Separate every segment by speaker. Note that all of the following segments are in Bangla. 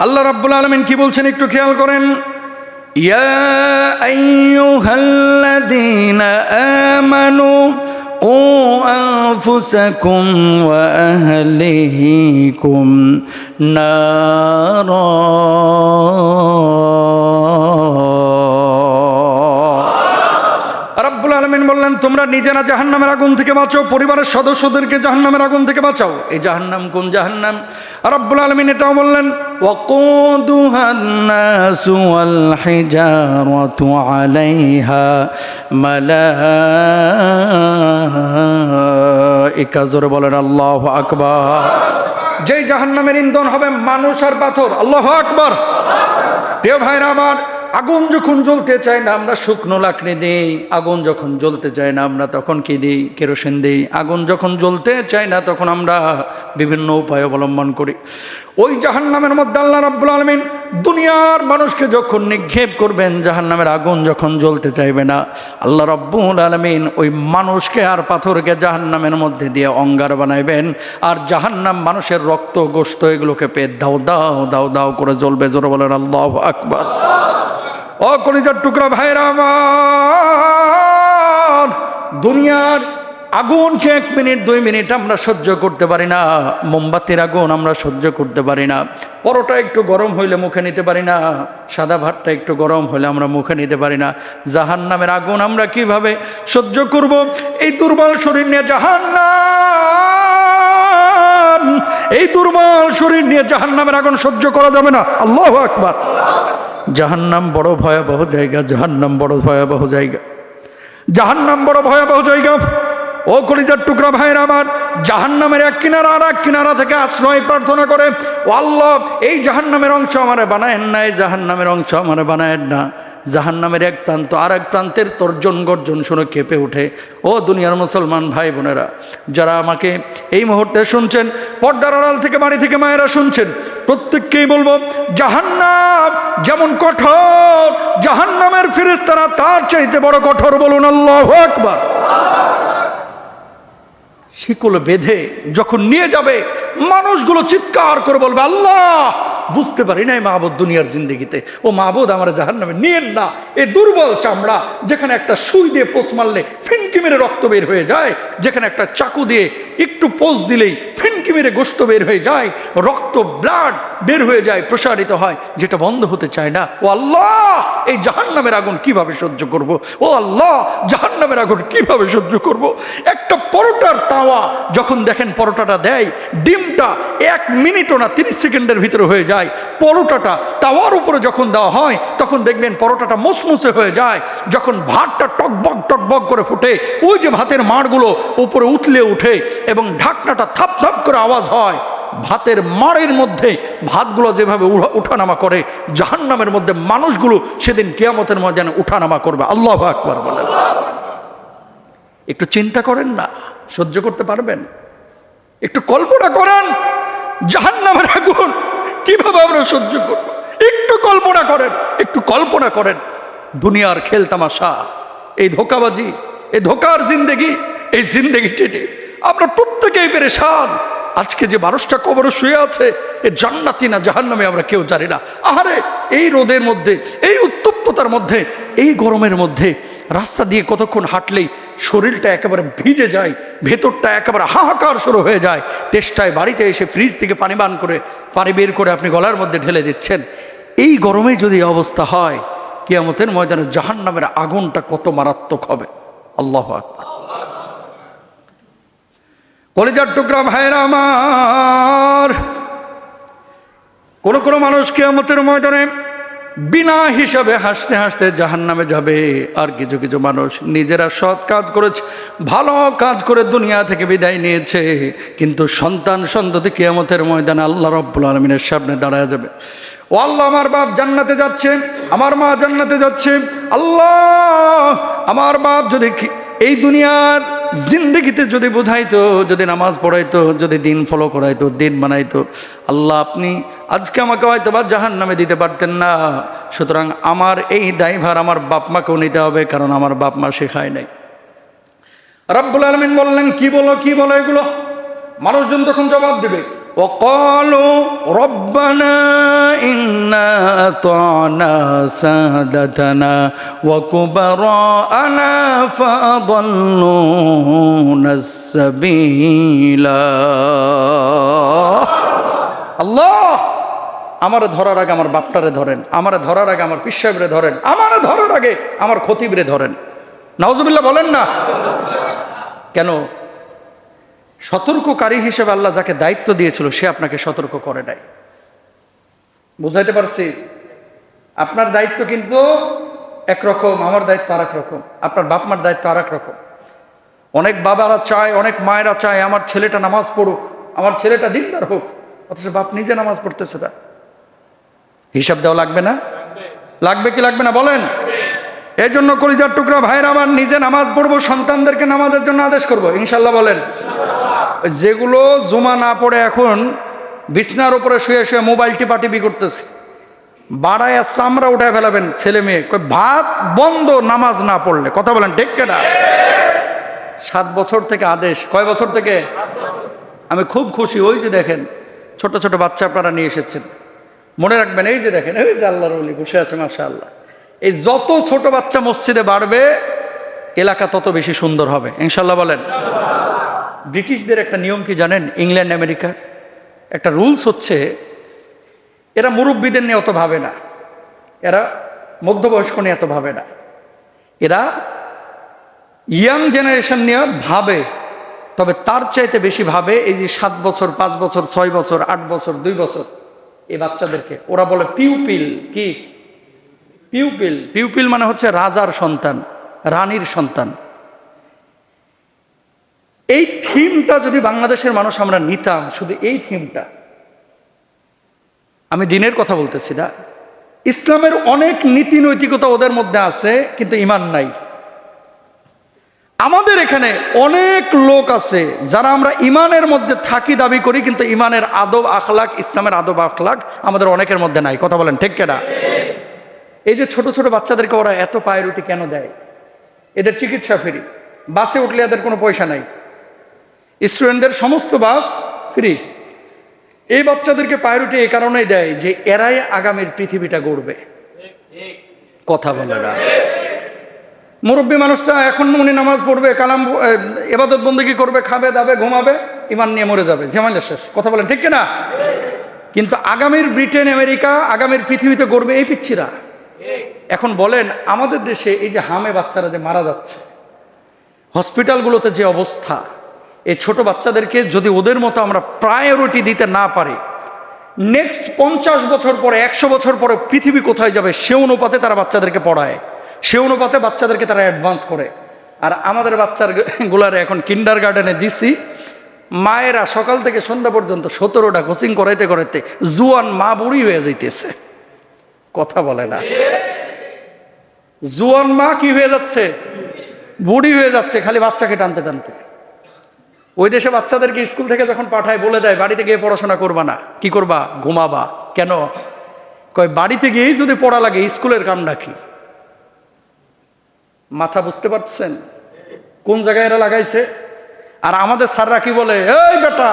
Speaker 1: আল্লাহ রাব্বুল আলামিন কি বলছেন একটু খেয়াল করেন। ইয়া আইয়ুহাল্লাযীনা আমানু কু আনফুসাকুম ওয়া আহলিকুম নারা। রাব্বুল আলামিন বললেন, তোমরা নিজেরা জাহান্নামের আগুন থেকে বাঁচাও, পরিবারের সদস্যদেরকে জাহান্নামের আগুন থেকে বাঁচাও। এই জাহান্নাম কোন জাহান্নাম? রাব্বুল আলামিন এটাও বললেন, ওয়াকুদুহান নাসু ওয়াল হিজারাতু আলাইহা মালাইকা। জোরে বলেন আল্লাহু আকবার। যেই জাহান্নামের ইন্ধন হবে মানুষ আর পাথর। আল্লাহু আকবার। প্রিয় ভাইরা আমার, আগুন যখন জ্বলতে চায় না আমরা শুকনো লাকড়ি দিই, আগুন যখন জ্বলতে চায় না আমরা তখন কি দিই? কেরোসিন দিই। আগুন যখন জ্বলতে চায় না তখন আমরা বিভিন্ন উপায় অবলম্বন করি। ওই জাহান্নামের মধ্যে আল্লাহ রাব্বুল আলামিন দুনিয়ার মানুষকে যখন নিক্ষেপ করবেন, জাহান্নামের আগুন যখন জ্বলতে চাইবে না, আল্লাহ রাব্বুল আলামিন ওই মানুষকে আর পাথরকে জাহান্নামের মধ্যে দিয়ে অঙ্গার বানাইবেন, আর জাহান্নাম মানুষের রক্ত গোশত এগুলোকে পেয়ে দাও দাও দাও দাও করে জ্বলবে। জোরে বলেন আল্লাহু আকবার। ও কলিজার টুকরা ভাইরা আমার, দুনিয়ার আগুনকে 1 মিনিট 2 মিনিট আমরা সহ্য করতে পারি না। মোমবাতির আগুন আমরা সহ্য করতে পারি না। পরোটা একটু গরম হইলে মুখে নিতে পারি না। সাদা ভাতটা একটু গরম হলে আমরা মুখে নিতে পারি না। জাহান্নামের আগুন আমরা কিভাবে সহ্য করব? এই দুর্বল শরীর নিয়ে জাহান্নাম, এই দুর্বল শরীর নিয়ে জাহান্নামের আগুন সহ্য করা যাবে না। আল্লাহু আকবার। জাহান্নাম বড় ভয়াবহ জায়গা, জাহান্নাম বড় ভয়াবহ জায়গা, জাহান্নাম বড় ভয়াবহ জায়গা। ও কলিজার টুকরা ভাইরা আমার, জাহান্নামের এক কিনারা আর এক কিনারা থেকে আশ্রয় প্রার্থনা করে, ও আল্লাহ এই জাহান্নামের অংশ আমারে বানায়েন না, এই জাহান্নামের অংশ আমারে বানায়েন না। জাহান্নামের এক প্রান্ত আর এক প্রান্তের তর্জন গর্জন শুনে কেঁপে ওঠে। ও দুনিয়ার মুসলমান ভাই বোনেরা, যারা আমাকে এই মুহূর্তে শুনছেন, পর্দার আড়াল থেকে বাড়ি থেকে মায়েরা শুনছেন, প্রত্যেককেই বলবো, জাহান্নাম যেমন কঠোর, জাহান্নামের ফেরেশতারা তার চাইতে বড় কঠোর। বলুন আল্লাহু আকবার। শিকল বেঁধে যখন নিয়ে যাবে, মানুষগুলো চিৎকার করে বলবে, আল্লাহ বুঝতে পারি নাই মাহবুদ দুনিয়ার জিন্দগিতে, ও মাহবুদ আমার জাহান্নামে নিয়েন না। এই দুর্বল চামড়া, যেখানে একটা সুই দিয়ে পোষ মারলে ফিনকি মেরে রক্ত বের হয়ে যায়, যেখানে একটা চাকু দিয়ে একটু পোষ দিলেই ফিনকি মেরে গোশত বের হয়ে যায়, রক্ত ব্লাড বের হয়ে যায়, প্রসারিত হয়, যেটা বন্ধ হতে চায় না। ও আল্লাহ এই জাহান্নামের আগুন কিভাবে সহ্য করব? ও আল্লাহ জাহান্নামের আগুন কিভাবে সহ্য করব? একটা পরোটার তাওয়া যখন দেখেন পরোটাটা দেয়, ডিমটা 1 মিনিটও না 30 সেকেন্ডের ভিতরে হয়ে যায়। পরোটাটা তাওয়ার উপরে যখন দেওয়া হয় তখন দেখবেন পরোটাটা মুসমুসে হয়ে যায়। যখন ভাতটা টকবক টকবক করে ফুটে, ওই যে ভাতের মাড়গুলো উপরে উঠলে উঠে এবং ঢাকনাটা থাপ থাপ করে আওয়াজ হয়, ভাতের মাড়ের মধ্যে ভাতগুলো যেভাবে উঠানামা করে, জাহান্নামের মধ্যে মানুষগুলো সেদিন কিয়ামতের ময়দানে উঠানামা করবে। আল্লাহু আকবার বলেন। একটু চিন্তা করেন না, সহ্য করতে পারবেন? একটু কল্পনা করেন জাহান্নামের আগুন কিভাবে আমরা সহ্য করব? একটু কল্পনা করেন, একটু কল্পনা করেন। দুনিয়ার খেল তামাশা, এই ধোকাবাজি, এই ধোকার জিন্দেগি, এই জিন্দেগি টেনে আমরা প্রত্যেকেই পেরেশান। আজকে যে মানুষটা কবরে শুয়ে আছে, এ জান্নাতি না জাহান্নামী আমরা কেউ জানি না। আহারে এই রোদের মধ্যে, এই উত্তপ্ততার মধ্যে, এই গরমের মধ্যে রাস্তা দিয়ে কতক্ষণ হাঁটলেই শরীরটা একেবারে ভিজে যায়, ভেতরটা একেবারে হাহাকার শুরু হয়ে যায়। তেষ্টায় বাড়িতে এসে ফ্রিজ থেকে পানি পানি বের করে আপনি গলার মধ্যে ঢেলে দিচ্ছেন। এই গরমে যদি অবস্থা হয়, কিয়ামতের ময়দানে জাহান্নামের আগুনটা কত মারাত্মক হবে। আল্লাহু আকবার। কলিজার টুকরা ভাইরা আমার, কোন কোন মানুষ কিয়ামতের ময়দানে বিনা হিসাবে হাসতে হাসতে জাহান্নামে যাবে। আর কিছু কিছু মানুষ নিজেরা সৎ কাজ করেছে, ভালো কাজ করে দুনিয়া থেকে বিদায় নিয়েছে, কিন্তু সন্তান সন্ততি কিয়ামতের ময়দানে আল্লাহ রাব্বুল আলামিনের সামনে দাঁড়ায় যাবে। ও আল্লাহ আমার বাপ জান্নাতে যাচ্ছে, আমার মা জান্নাতে যাচ্ছে। আল্লাহ আমার বাপ যদি এই দুনিয়ার জিন্দেগিতে যদি বুঝাইতো, যদি নামাজ পড়াইতো, যদি দিন ফলো করাইতো, দিন বানাইতো, আল্লাহ আপনি আজকে আমাকে হয়তো বা জাহান্নামে দিতে পারতেন না। সুতরাং আমার এই দায়ভার আমার বাপ মাকেও নিতে হবে, কারণ আমার বাপ মা শেখায় নাই। রাব্বুল আলামিন বললেন, কি বলো এগুলো? মানুষজন তখন জবাব দেবে, وقالوا ربنا إنا أطعنا سادتنا وكبراءنا فأضلونا السبيلا আল্লাহ, আমারে ধরার আগে আমার বাপটারে ধরেন, আমারে ধরার আগে আমার পীর সাহেবরে ধরেন, আমারে ধরার আগে আমার খতিবরে ধরেন। নাউজুবিল্লাহ বলেন না কেন? সতর্ককারী হিসেবে আল্লাহ যাকে দায়িত্ব দিয়েছিল সে আপনাকে সতর্ক করে নাই। বুঝাইতে পারছি? আপনার দায়িত্ব কিন্তু একরকম, আমার দায়িত্ব আর এক রকম, আপনার বাপ মার দায়িত্ব আর এক রকম। অনেক বাবারা চায়, অনেক মায়েরা চায় আমার ছেলেটা নামাজ পড়ুক, আমার ছেলেটা দিনদার হোক, অথচ বাপ নিজে নামাজ পড়তেছে না। হিসাব দেওয়া লাগবে না? লাগবে কি লাগবে না বলেন? এই জন্য কলিজার টুকরা ভাইয়ের আমার, নিজে নামাজ পড়বো, সন্তানদেরকে নামাজের জন্য আদেশ করবো ইনশাল্লাহ বলেন। যেগুলো জুমা না পড়ে এখন বিছনার উপরে শুয়ে শুয়ে মোবাইল টিপাটিপি করতেছে, বাড়ায় চামড়া উঠায় ফেলাবেন ছেলে মেয়ে, ভাত বন্ধ নামাজ না পড়লে। কথা বলেন ঠিক কিনা? 7 বছর থেকে আদেশ। কয় বছর থেকে? আমি খুব খুশি। ওই যে দেখেন ছোট ছোট বাচ্চা আপনারা নিয়ে এসেছেন, মনে রাখবেন এই যে দেখেন, এই যে আল্লাহর ওলি বসে আছে মাশাআল্লাহ। এই যত ছোট বাচ্চা মসজিদে বাড়বে এলাকা তত বেশি সুন্দর হবে ইনশাল্লাহ বলেন। ব্রিটিশদের একটা নিয়ম কি জানেন? ইংল্যান্ড আমেরিকা একটা রুলস হচ্ছে, এরা মুরব্বীদের নিয়ে অত ভাবে না, এরা মধ্যবয়স্ক নিয়ে এত ভাবে না, এরা ইয়াং জেনারেশন নিয়ে ভাবে। তবে তার চাইতে বেশি ভাবে এই যে 7 বছর, 5 বছর, 6 বছর, 8 বছর, 2 বছর এই বাচ্চাদেরকে ওরা বলে পিউপিল। কি পিউপিল? পিউপিল মানে হচ্ছে রাজার সন্তান, রানীর সন্তান। এই থিমটা যদি বাংলাদেশের মানুষ আমরা নিতাম, শুধু এই থিমটা, আমি দিনের কথা বলতেছি না, ইসলামের অনেক নীতি নৈতিকতা ওদের মধ্যে আছে কিন্তু ঈমান নাই। আমাদের এখানে অনেক লোক আছে যারা আমরা ঈমানের মধ্যে থাকি দাবি করি, কিন্তু ঈমানের আদব আখলাক, ইসলামের আদব আখলাক আমাদের অনেকের মধ্যে নাই। কথা বলেন ঠিক কিনা? এই যে ছোট ছোট বাচ্চাদেরকে ওরা এত পায়রুটি কেন দেয়? এদের চিকিৎসা ফ্রি, বাসে উঠলে এদের কোনো পয়সা নাই, স্টুডেন্টদের সমস্ত বাস ফ্রি। এই বাচ্চাদেরকে পায়রুটি এই কারণেই দেয় যে এরাই আগামীর পৃথিবীটা গড়বে। কথা বলে না। মুরব্বী মানুষটা এখন উনি নামাজ পড়বে, কালাম ইবাদত বন্দেগী করবে, খাবে দাবে ঘুমাবে, ঈমান নিয়ে মরে যাবে, ঝামেলা শেষ। কথা বলেন ঠিক কিনা? কিন্তু আগামীর ব্রিটেন আমেরিকা, আগামীর পৃথিবীতে গড়বে এই পিচ্ছিরা। এখন বলেন আমাদের দেশে এই যে হামে বাচ্চারা যে মারা যাচ্ছে, হসপিটালগুলোতে যে অবস্থা, এই ছোট বাচ্চাদেরকে যদি ওদের মতো আমরা প্রায়োরিটি দিতে না পারি, নেক্সট 50 বছর পরে, 100 বছর পরে পৃথিবী কোথায় যাবে সে অনুপাতে তারা বাচ্চাদেরকে পড়ায়, সে অনুপাতে বাচ্চাদেরকে তারা অ্যাডভান্স করে। আর আমাদের বাচ্চার গুলারে এখন কিন্ডার গার্ডেনে দিছি, মায়েরা সকাল থেকে সন্ধ্যা পর্যন্ত 17টা কোচিং করাইতে করাইতে জুয়ান মা বুড়ি হয়ে যাইতেছে। কথা বলে না। জুয়ান মা কি হয়ে যাচ্ছে? বুড়ি হয়ে যাচ্ছে, খালি বাচ্চাকে টানতে টানতে। ওই দেশে বাচ্চাদেরকে স্কুল থেকে যখন পাঠায় বলে দেয় বাড়িতে গিয়ে পড়াশোনা করবা না। কি করবা? ঘুমাবা। কেন? কয় বাড়িতে গিয়েই যদি পড়া লাগে স্কুলের কামটা কি? মাথা বুঝতে পারছেন কোন জায়গায় এরা লাগাইছে? আর আমাদের স্যাররা কি বলে, এই বেটা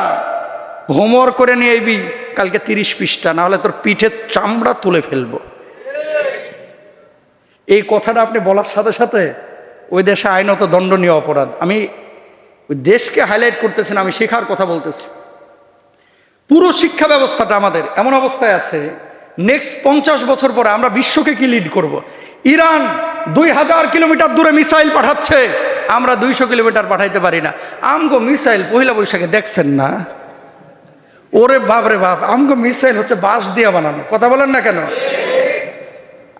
Speaker 1: হোমওয়ার্ক করে নিয়ে আইবি কালকে 30 পৃষ্ঠা, না হলে তোর পিঠের চামড়া তুলে ফেলবো। এই কথাটা আপনি বলার সাথে সাথে ওই দেশে আইনত দণ্ডনীয় অপরাধ। আমি ওই দেশকে হাইলাইট করতেছি না, আমি শেখার কথা বলতেছি। পুরো শিক্ষা ব্যবস্থাটা আমাদের এমন অবস্থায় আছে, নেক্সট 50 বছর পরে আমরা বিশ্বকে কি লিড করব? ইরান 2000 কিলোমিটার দূরে মিসাইল পাঠাচ্ছে, আমরা 200 কিলোমিটার পাঠাইতে পারি না। আমগো মিসাইল পহিলা বৈশাখে দেখছেন না? ওরে বাপ রে বাপ, আমগো মিসাইল হচ্ছে বাঁশ দিয়ে বানানো। কথা বলেন না কেন?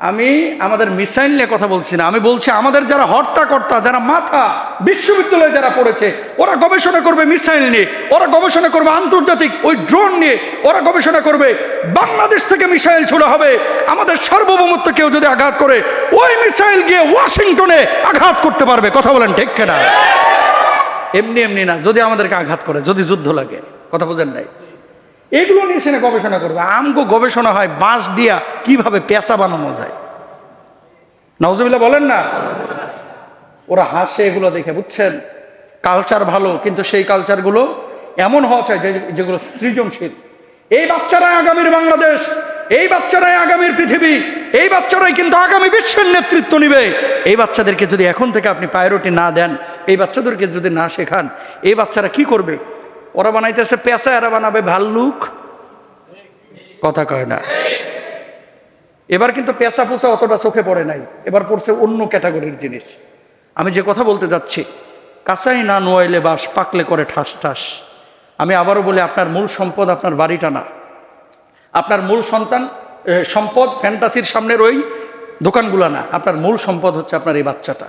Speaker 1: আমি আমাদের মিসাইল নিয়ে কথা বলছি না, আমি বলছি আমাদের যারা হর্তাকর্তা, যারা মাথা, বিশ্ববিদ্যালয়ে যারা পড়েছে, ওরা গবেষণা করবে মিসাইল নিয়ে, ওরা গবেষণা করবে আন্তর্জাতিক ওই ড্রোন নিয়ে, ওরা গবেষণা করবে বাংলাদেশ থেকে মিসাইল ছোড়া হবে, আমাদের সার্বভৌমত্ব কেউ যদি আঘাত করে ওই মিসাইল গিয়ে ওয়াশিংটনে আঘাত করতে পারবে। কথা বলেন ঠিক কিনা? এমনি এমনি না, যদি আমাদেরকে আঘাত করে, যদি যুদ্ধ লাগে। কথা বোঝেন নাই? এগুলো নিয়ে সেখানে গবেষণা করবে। আমগো গবেষণা হয় বাঁশ দিয়া কিভাবে পেঁচা বানানো যায়। নাউজুবিল্লাহ বলেন না। ওরা হাসে এগুলো দেখে, বুঝছেন? কালচার ভালো, কিন্তু সেই কালচারগুলো এমন হওয়া চাই যেগুলো সৃজনশীল। এই বাচ্চারাই আগামীর বাংলাদেশ, এই বাচ্চারাই আগামীর পৃথিবী, এই বাচ্চারাই কিন্তু আগামী বিশ্বের নেতৃত্ব নিবে। এই বাচ্চাদেরকে যদি এখন থেকে আপনি প্রায়োরিটি না দেন, এই বাচ্চাদেরকে যদি না শেখান, এই বাচ্চারা কি করবে? ওরা বানাইতেছে পেঁচা, এরা বানাবে ভাল্লুক। কথা কয় না। এবার কিন্তু পেঁচা পোচা অতটা চোখে পড়ে নাই, এবার পড়ছে অন্য ক্যাটাগরির জিনিস। আমি যে কথা বলতে যাচ্ছি, কাঁচাই না নোয়াইলে বাস, পাকলে করে ঠাস ঠাস। আমি আবারও বলি, আপনার মূল সম্পদ আপনার বাড়িটা না, আপনার মূল সম্পদ ফ্যান্টাসির সামনের ওই দোকানগুলো না, আপনার মূল সম্পদ হচ্ছে আপনার এই বাচ্চাটা।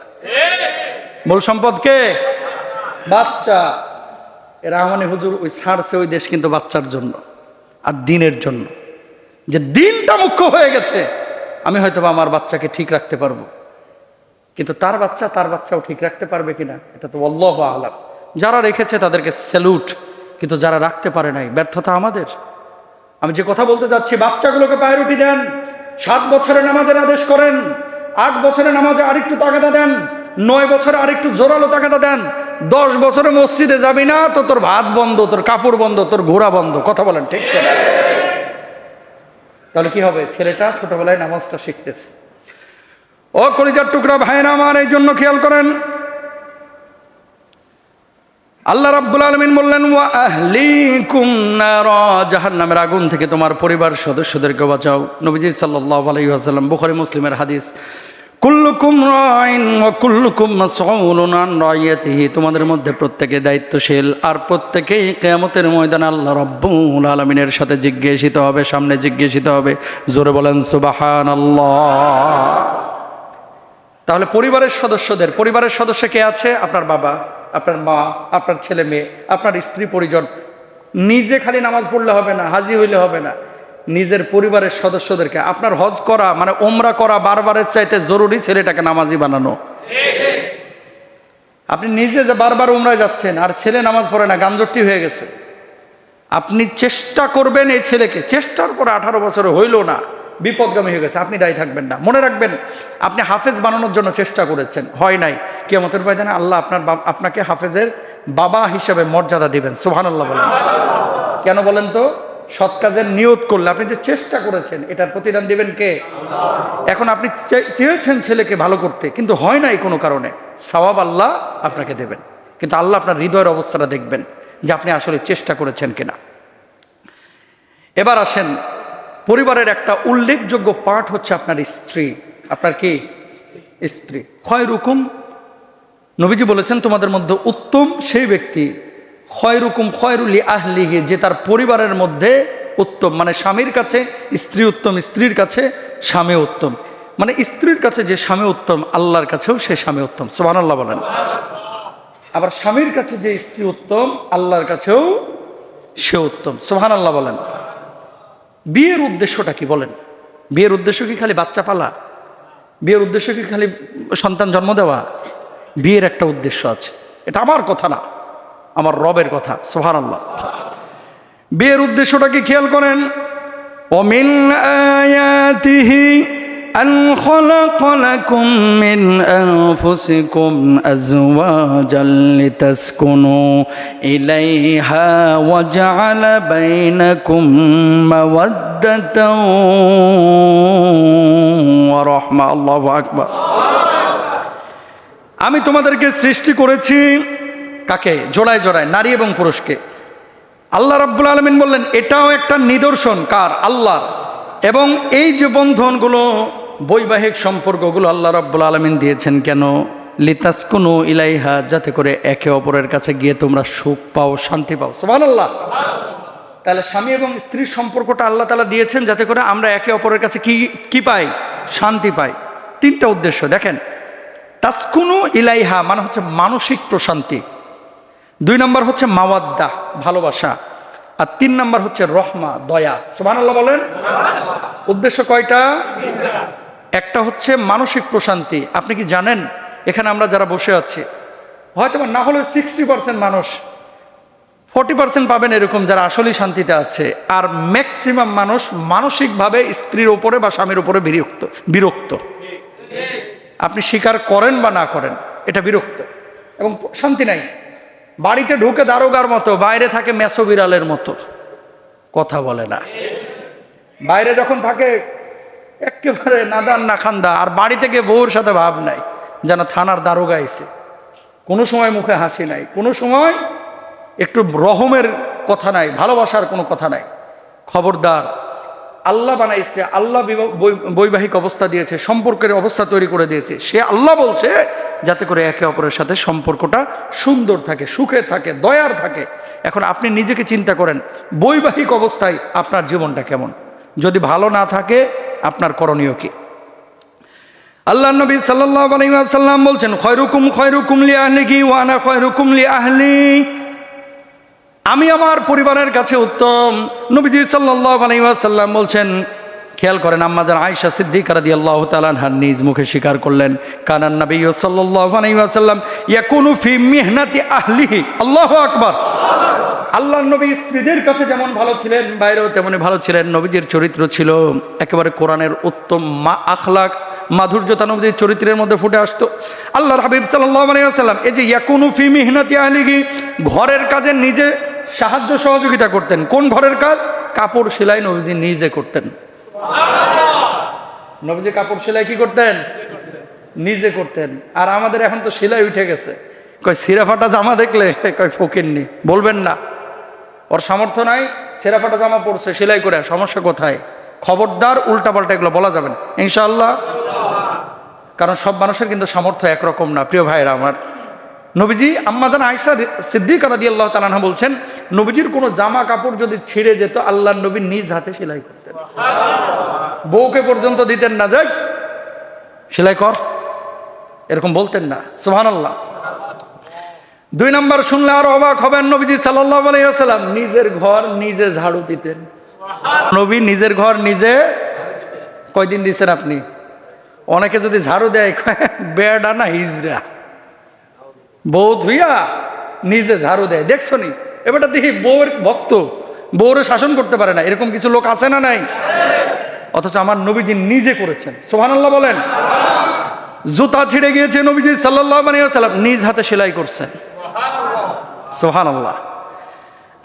Speaker 1: মূল সম্পদ কে? বাচ্চা। রাহমানি হুজুর ওই ছাড়ছে ওই দেশ কিন্তু বাচ্চার জন্য আর দিনের জন্য। যে দিনটা মুখ্য হয়ে গেছে, আমি হয়তো আমার বাচ্চাকে ঠিক রাখতে পারবো, কিন্তু তার বাচ্চাও ঠিক রাখতে পারবে কিনা এটা তো আল্লাহু আ'লাম। যারা রেখেছে তাদেরকে স্যালুট, কিন্তু যারা রাখতে পারে নাই, ব্যর্থতা আমাদের। আমি যে কথা বলতে যাচ্ছি, বাচ্চাগুলোকে প্রায়োরিটি দেন। 7 বছরে নামাজের আদেশ করেন, 8 বছরে নামাজে আরেকটু তাগাদা দেন, 9 বছরে আরেকটু জোরালো তাগাদা দেন। 10 বছরে মসজিদে যাবি না তো তোর ভাত বন্ধ, তোর কাপড় বন্ধ, তোর ঘোরা বন্ধ। কথা বলেন ঠিক তো? তাহলে কি হবে? ছেলেটা ছোটবেলায় নামাজটা শিখতেছে। ও কলিজার টুকরা ভাইরা আমার, এই জন্য খেয়াল করেন, আল্লাহ রাব্বুল আলামিন বললেন, ওয়া আহলিকুম নারা, জাহান্নামের আগুন থেকে তোমার পরিবার সদস্যদেরকে বাঁচাও। নবীজি সাল্লাল্লাহু আলাইহি ওয়াসাল্লাম, বুখারী মুসলিমের হাদিস, কুল্লুকুম রাইন ওয়া কুল্লুকুম মাসউলুন আন রাইয়াতিহি, তোমাদের মধ্যে প্রত্যেকে দায়িত্বশীল, আর প্রত্যেকেই কিয়ামতের ময়দানে আল্লাহ রাব্বুল আলামিনের সাথে জিজ্ঞাসিত হবে, সামনে জিজ্ঞাসিত হবে। জোরে বলেন সুবহানাল্লাহ। তাহলে পরিবারের সদস্য কে আছে? আপনার বাবা, আপনার মা, আপনার ছেলে মেয়ে, আপনার স্ত্রী পরিজন। নিজে খালি নামাজ পড়লে হবে না, হাজি হইলে হবে না, নিজের পরিবারের সদস্যদেরকে। আপনার হজ করা মানে ওমরা করা বারবারের চাইতে জরুরি ছেলেটাকে নামাজি বানানো। আপনি নিজে যে বারবার উমরায় যাচ্ছেন আর ছেলে নামাজ পড়ে না, গাঞ্জট্টি হয়ে গেছে। আপনি চেষ্টা করবেন এই ছেলেকে, চেষ্টার পরে 18 বছর হইল না, বিপদগামী হয়ে গেছে, আপনি দায়ী থাকবেন না। মনে রাখবেন, আপনি হাফেজ বানানোর জন্য চেষ্টা করেছেন, হয় নাই, কিয়ামতের ময়দানে আল্লাহ আপনাকে হাফেজের বাবা হিসেবে মর্যাদা দিবেন। সুবহানাল্লাহ বলেন। কেন বলেন তো? সৎ কাজের নিয়ত করলে, আপনি যে চেষ্টা করেছেন এটার প্রতিদান দিবেন কে? এখন আপনি চেয়েছেন ছেলেকে ভালো করতে, কিন্তু হয় নাই কোনো কারণে, সওয়াব আল্লাহ আপনাকে দেবেন, কিন্তু আল্লাহ আপনার হৃদয়ের অবস্থাটা দেখবেন যে আপনি আসলে চেষ্টা করেছেন কিনা। এবার আসেন, পরিবারের একটা উল্লেখযোগ্য পার্ট হচ্ছে আপনার স্ত্রী। আপনার কি? স্ত্রী। খয়রুকুম, নবীজি বলেছেন তোমাদের মধ্যে উত্তম সেই ব্যক্তি, খয়রুকুম খয়রুলি আহলিহি, যে তার পরিবারের মধ্যে উত্তম। মানে স্বামীর কাছে স্ত্রী উত্তম, স্ত্রীর কাছে স্বামী উত্তম। মানে স্ত্রীর কাছে যে স্বামী উত্তম, আল্লাহর কাছেও সে স্বামী উত্তম। সুবহানাল্লাহ বলেন। আবার স্বামীর কাছে যে স্ত্রী উত্তম, আল্লাহর কাছেও সে উত্তম। সুবহানাল্লাহ বলেন। বিয়ের উদ্দেশ্যটা কি বলেন? বিয়ের উদ্দেশ্য কি খালি বাচ্চা পালা? বিয়ের উদ্দেশ্য কি খালি সন্তান জন্ম দেওয়া? বিয়ের একটা উদ্দেশ্য আছে, এটা আমার কথা না, আমার রবের কথা। সুবহানাল্লাহ। বিয়ের উদ্দেশ্যটা কি খেয়াল করেন। ওমিন আয়াতিহি আন খালাকা লাকুম মিন আনফুসিকুম আজওয়াজান লিতাসকুনু ইলাইহা ওয়া জাআলা বাইনাকুম মাওয়াদ্দাতান ওয়া রাহমা। আল্লাহু আকবার। আমি তোমাদেরকে সৃষ্টি করেছি কাকে? জোড়ায় জোড়ায়, নারী এবং পুরুষকে। আল্লাহ রাব্বুল আলামিন বললেন এটাও একটা নিদর্শন কার? আল্লাহর। এবং এই যে বন্ধনগুলো, বৈবাহিক সম্পর্কগুলো আল্লাহ রাব্বুল আলামিন দিয়েছেন কেন? লিতাসকুনু ইলাইহা, যাতে করে একে অপরের কাছে গিয়ে তোমরা সুখ পাও, শান্তি পাও। সুবহানাল্লাহ। তাহলে স্বামী এবং স্ত্রীর সম্পর্কটা আল্লাহ তাআলা দিয়েছেন যাতে করে আমরা একে অপরের কাছে কি পাই? শান্তি পাই। 3টা উদ্দেশ্য দেখেন। তাসকুনু ইলাইহা মানে হচ্ছে মানসিক প্রশান্তি, 2 নম্বর হচ্ছে মাওয়াদ্দা, ভালোবাসা, আর 3 নম্বর হচ্ছে রহমা, দয়া। সুবহানাল্লাহ বলেন। উদ্দেশ্য কয়টা? একটা হচ্ছে মানসিক প্রশান্তি। আপনি কি জানেন, এখানে আমরা যারা বসে আছি, হয়তো না হলে 60% মানুষ, 40% পাবেন এরকম যারা আসলেই শান্তিতে আছে, আর ম্যাক্সিমাম মানুষ মানসিকভাবে স্ত্রীর উপরে বা স্বামীর উপরে বিরক্ত। আপনি স্বীকার করেন বা না করেন, এটা বিরক্ত এবং শান্তি নাই। বাড়িতে ঢুকে দারোগার মতো, বাইরে থাকে মেসো বিড়ালের মতো, কথা বলে না। বাইরে যখন থাকে একেবারে নাদান না খান্দা, আর বাড়ি থেকে বউর সাথে ভাব নাই, যেন থানার দারোগা এসে। কোনো সময় মুখে হাসি নাই, কোনো সময় একটু রহমের কথা নাই, ভালোবাসার কোনো কথা নাই। খবরদার, আল্লাহ বানাইছে, আল্লাহ বৈবাহিক অবস্থা দিয়েছে, সম্পর্কের অবস্থা তৈরি করে দিয়েছে। সে আল্লাহ বলছে যাতে করে একে অপরের সাথে সম্পর্কটা সুন্দর থাকে, সুখে থাকে, দয়ার থাকে। এখন আপনি নিজেকে চিন্তা করেন, বৈবাহিক অবস্থায় আপনার জীবনটা কেমন? যদি ভালো না থাকে আপনার করণীয় কি? আল্লাহ নবী সাল্লাল্লাহু আলাইহি ওয়াসাল্লাম বলছেন, খয়রুকুম খয়রুকুম লি আহলিহি ওয়া আনা খয়রুকুম লি আহলি। আমি আমার পরিবারের কাছে উত্তম। নবীজি সাল্লাল্লাহু আলাইহি ওয়াসাল্লাম বলছেন, খেয়াল করেন, আম্মা জান আয়েশা সিদ্দিকা রাদিয়াল্লাহু তাআলা আনহা নিজ মুখে স্বীকার করলেন, কানান নবী সাল্লাল্লাহু আলাইহি ওয়াসাল্লাম ইয়াকুনু ফি মিহনাতি আহলিহি। আল্লাহু আকবার। আল্লাহর নবী স্ত্রীদের কাছে যেমন ভালো ছিলেন, বাইরেও তেমনি ভালো ছিলেন। নবীজির চরিত্র ছিল একেবারে কোরআনের উত্তম আখলাক, মাধুর্যতা নবীজির চরিত্রের মধ্যে ফুটে আসতো। আল্লাহর হাবিব সাল্লাল্লাহু আলাইহি ওয়াসাল্লাম এই যে ইয়াকুনু ফি মিহনাতি আহলিহি, ঘরের কাজে নিজে সাহায্য সহযোগিতা করতেন। কোন ঘরের কাজ? কাপড় সেলাই নবীজি নিজে করতেন। নবীজি কাপড় সেলাই কি করতেন? নিজে করতেন। আর আমাদের এখন তো সেলাই উঠে গেছে, কয় ছিঁড়া ফাটা জামা দেখলে কয় ফকিরনি, বলবেন না, ওর সামর্থ্য নাই, ছেঁড়া ফাটা জামা পড়ছে, সেলাই করে, সমস্যা কোথায়? খবরদার, উল্টাপাল্টা এগুলো বলা যাবেন ইনশাআল্লাহ। কারণ সব মানুষের কিন্তু সামর্থ্য একরকম না, প্রিয় ভাইরা আমার। নবীজি আম্মা জান আয়েশা সিদ্দিকা রাদিয়াল্লাহু তাআলা আনহা বলছেন, নবীজির কোনো জামা কাপড় যদি ছিঁড়ে যেত, আল্লাহর নবী নিজ হাতে সেলাই করতেন। বউকে পর্যন্ত দিতেন না, যাক সেলাই কর, এরকম বলতেন না। সুবহানাল্লাহ। 2 নম্বর শুনলে আরো অবাক হবেন, নবীজি সাল্লাল্লাহু আলাইহি ওয়াসাল্লাম নিজের ঘর নিজে ঝাড়ু দিতেন। নবী নিজের ঘর নিজে কয়দিন দিচ্ছেন আপনি? অনেকে যদি ঝাড়ু দেয় বেড়া না হিজড়া, বউ ধুইয়া নিজে ঝাড়ু দেয়, দেখছো নি? এবারটা দেখি বউয়ের ভক্ত, বউরে শাসন করতে পারে না, এরকম কিছু লোক আছে না নাই? অথচ আমার নবীজি নিজে করেছেন। সুবহানাল্লাহ বলেন। জুতা ছিঁড়ে গিয়েছে, নবীজি সাল্লাল্লাহু আলাইহি ওয়াসাল্লাম নিজ হাতে সেলাই করছেন। সুবহানাল্লাহ।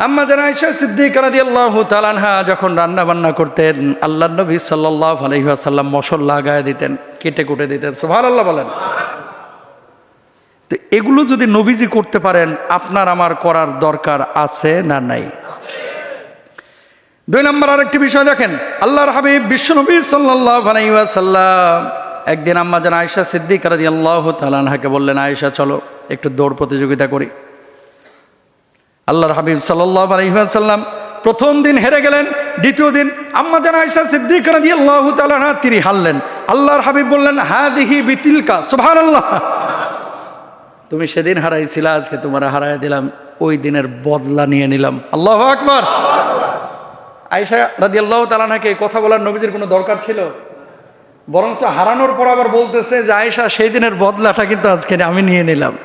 Speaker 1: আম্মা জান আয়েশা সিদ্দিকা রাদিয়াল্লাহু তাআলা আনহা যখন রান্না বান্না করতেন, আল্লাহর নবী সাল্লাল্লাহু আলাইহি ওয়াসাল্লাম মশলা লাগায় দিতেন, কেটে কুটে দিতেন। সুবহানাল্লাহ বলেন। তো এগুলো যদি নবীজি করতে পারেন, আপনার আমার করার দরকার আছে না নাই? 2 নম্বর আরেকটি বিষয় দেখেন, আল্লাহর হাবিব বিশ্বনবী সাল্লাল্লাহু আলাইহি ওয়াসাল্লাম একদিন আম্মা জান আয়েশা সিদ্দিকা রাদিয়াল্লাহু তাআলা আনহাকে বললেন, আয়েশা চলো একটু দৌড় প্রতিযোগিতা করি। আল্লাহর হাবিব সাল্লাল্লাহু আলাইহি ওয়াসাল্লাম প্রথম দিন হেরে গেলেন, দ্বিতীয় দিন আম্মা জান আয়েশা সিদ্দিকা রাদিয়াল্লাহু তাআলা আনহা তিনি হারলেন। আল্লাহর হাবিব বললেন, হাদিহি বিতিলকা। সুবহানাল্লাহ। তুমি সেদিন হারাইছিলা, আজকে তোমার হারাই দিলাম, ওই দিনের বদলা নিয়ে নিলাম। আল্লাহু আকবার। আয়েশা রাদিয়াল্লাহু তাআলা আনহাকে কথা বলার নবীজির কোনো দরকার ছিল? বরঞ্চ হারানোর পর আবার বলতেছে যে আয়েশা, সেই দিনের বদলাটা কিন্তু আজকে আমি নিয়ে নিলাম।